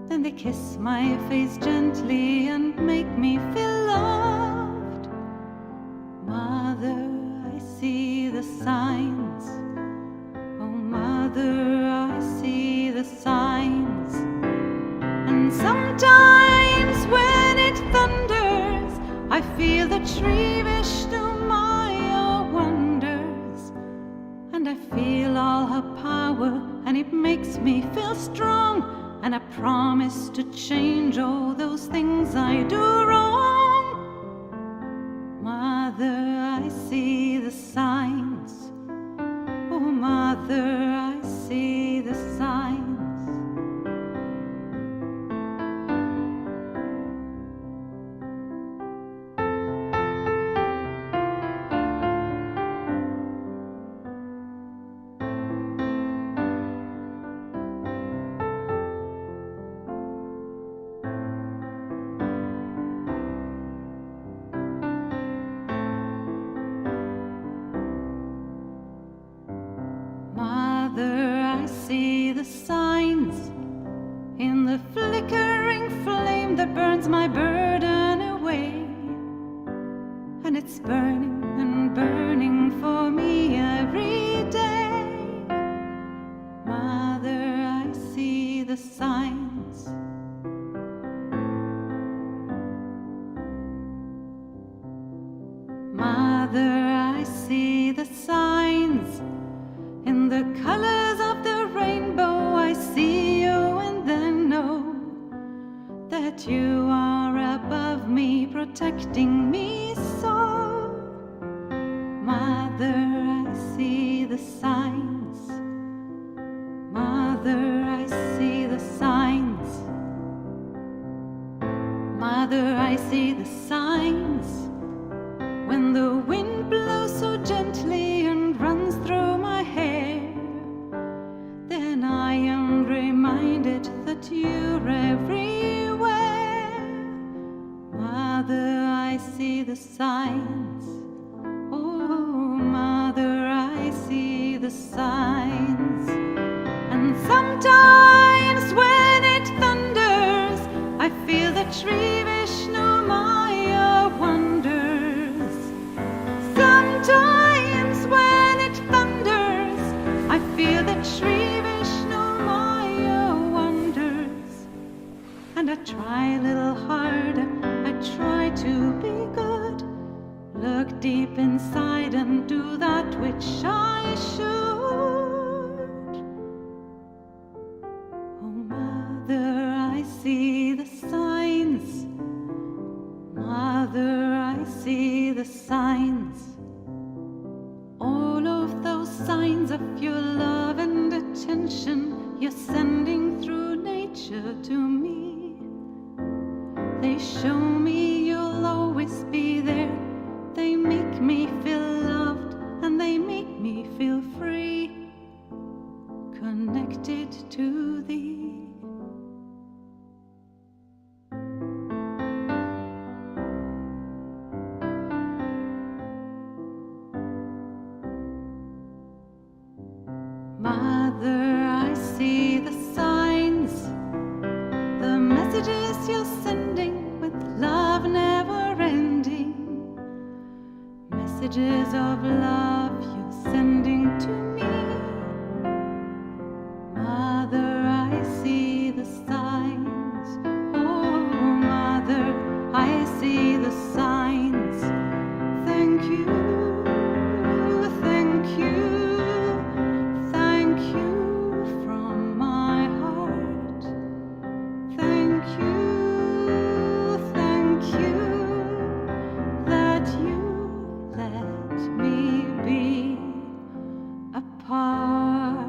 Then they kiss my face gently and make me feel loved. Mother, I see the signs. Oh, Mother, I see the signs. And sometimes when it thunders, I feel the tree Vishnu Maya wonders. And I feel all her power, and it makes me feel strong. And I promise to change all those things I do wrong. Mother, I see the signs. Oh, Mother, signs in the flickering flame that burns my burden away. And it's burning and burning for me every day. Mother, I see the signs. Mother, I see the signs in the colors of the rainbow. I see you and then know that you are above me, protecting me so. Mother, I see the signs. Mother, I see the signs. Mother, I see the signs. When the wind blows so gently and runs through my hair, then I am reminded that you're everywhere. Mother, I see the signs. Oh, Mother, I see the signs. And sometimes when it thunders, I feel that Sri Vishnu Maya wonders. Sometimes when it thunders, I feel that Sri Vishnu Maya wonders. And I try a little harder, I try to be good. Look deep inside and do that which I should. Oh, Mother, I see the signs. Mother, I see the signs. All of those signs of your love and attention you're sending through nature to me. They show me you'll always be there. They make me feel loved and they make me feel free, connected to thee. Mother, I see the signs, the messages you're sending with love never ending. Messages of love you're sending to me. Mother, I see the signs. Oh, Mother, I see the signs. Thank you, thank you, thank you from my heart. Thank you that you let me be a part.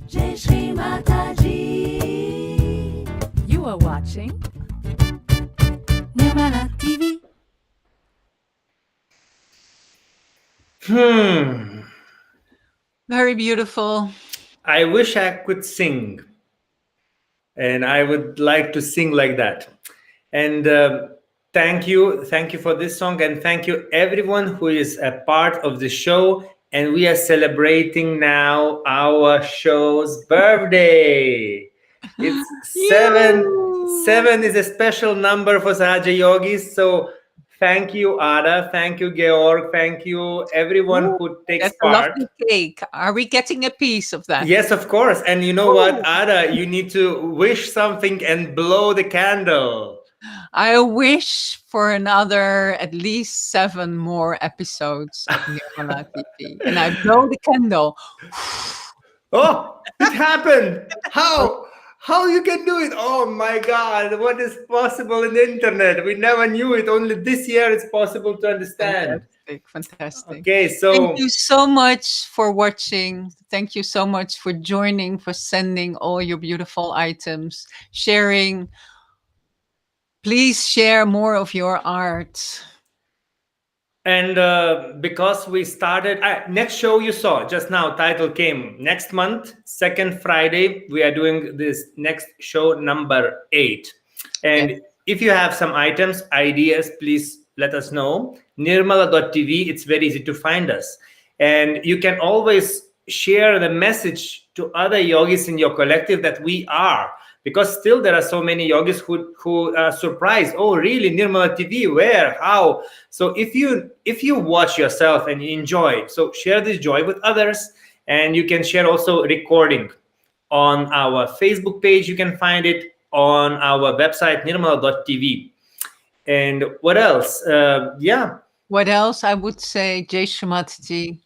Jai Shri Mataji. You are watching NirmalaTV. Very beautiful. I wish I could sing, and I would like to sing like that. And thank you for this song, and thank you everyone who is a part of the show. And we are celebrating now our show's birthday. It's seven. Seven is a special number for Sahaja Yogis. So thank you, Ada. Thank you, Georg. Thank you, everyone who takes That's part. a lovely cake. Are we getting a piece of that? Yes, of course. And you know what, Ada, you need to wish something and blow the candle. I wish for another at least 7 more episodes of Nirmala TV. And I blow the candle. Oh, it happened. How? How you can do it? Oh my God, what is possible in the internet? We never knew it. Only this year it's possible to understand. Fantastic. Okay, Thank so you so much for watching. Thank you so much for joining, for sending all your beautiful items, sharing. Please share more of your art. and because we started next show you saw just now, title came next month, second Friday, we are doing this next show number 8. And if you have some items, ideas, please let us know. Nirmala.tv, it's very easy to find us, and you can always share the message to other yogis in your collective that we are, because still there are so many yogis who are surprised. Oh, really? Nirmala TV? Where? How? So if you watch yourself and you enjoy, so share this joy with others, and you can share also recording on our Facebook page. You can find it on our website nirmala.tv. And what else? What else? I would say, Jai Shri Mataji,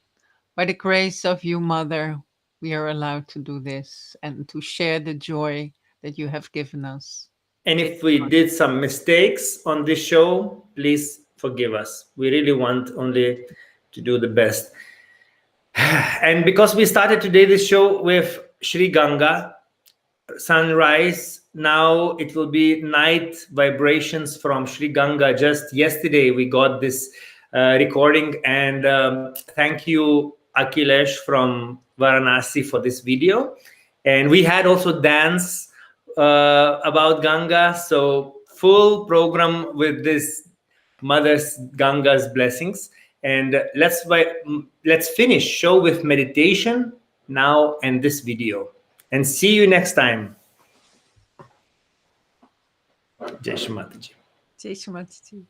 by the grace of you, Mother, we are allowed to do this and to share the joy that you have given us. And if we did some mistakes on this show, please forgive us. We really want only to do the best. And because we started today this show with Sri Ganga, sunrise, now it will be night vibrations from Sri Ganga. Just yesterday we got this recording, and thank you Akhilesh from Varanasi for this video. And we had also dance about Ganga, so full program with this Mother's Ganga's blessings. And let's finish show with meditation now and this video. And see you next time. Jai Shri Mataji. Jai Shri Mataji.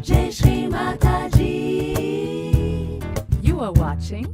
Jai Shri Mataji. You are watching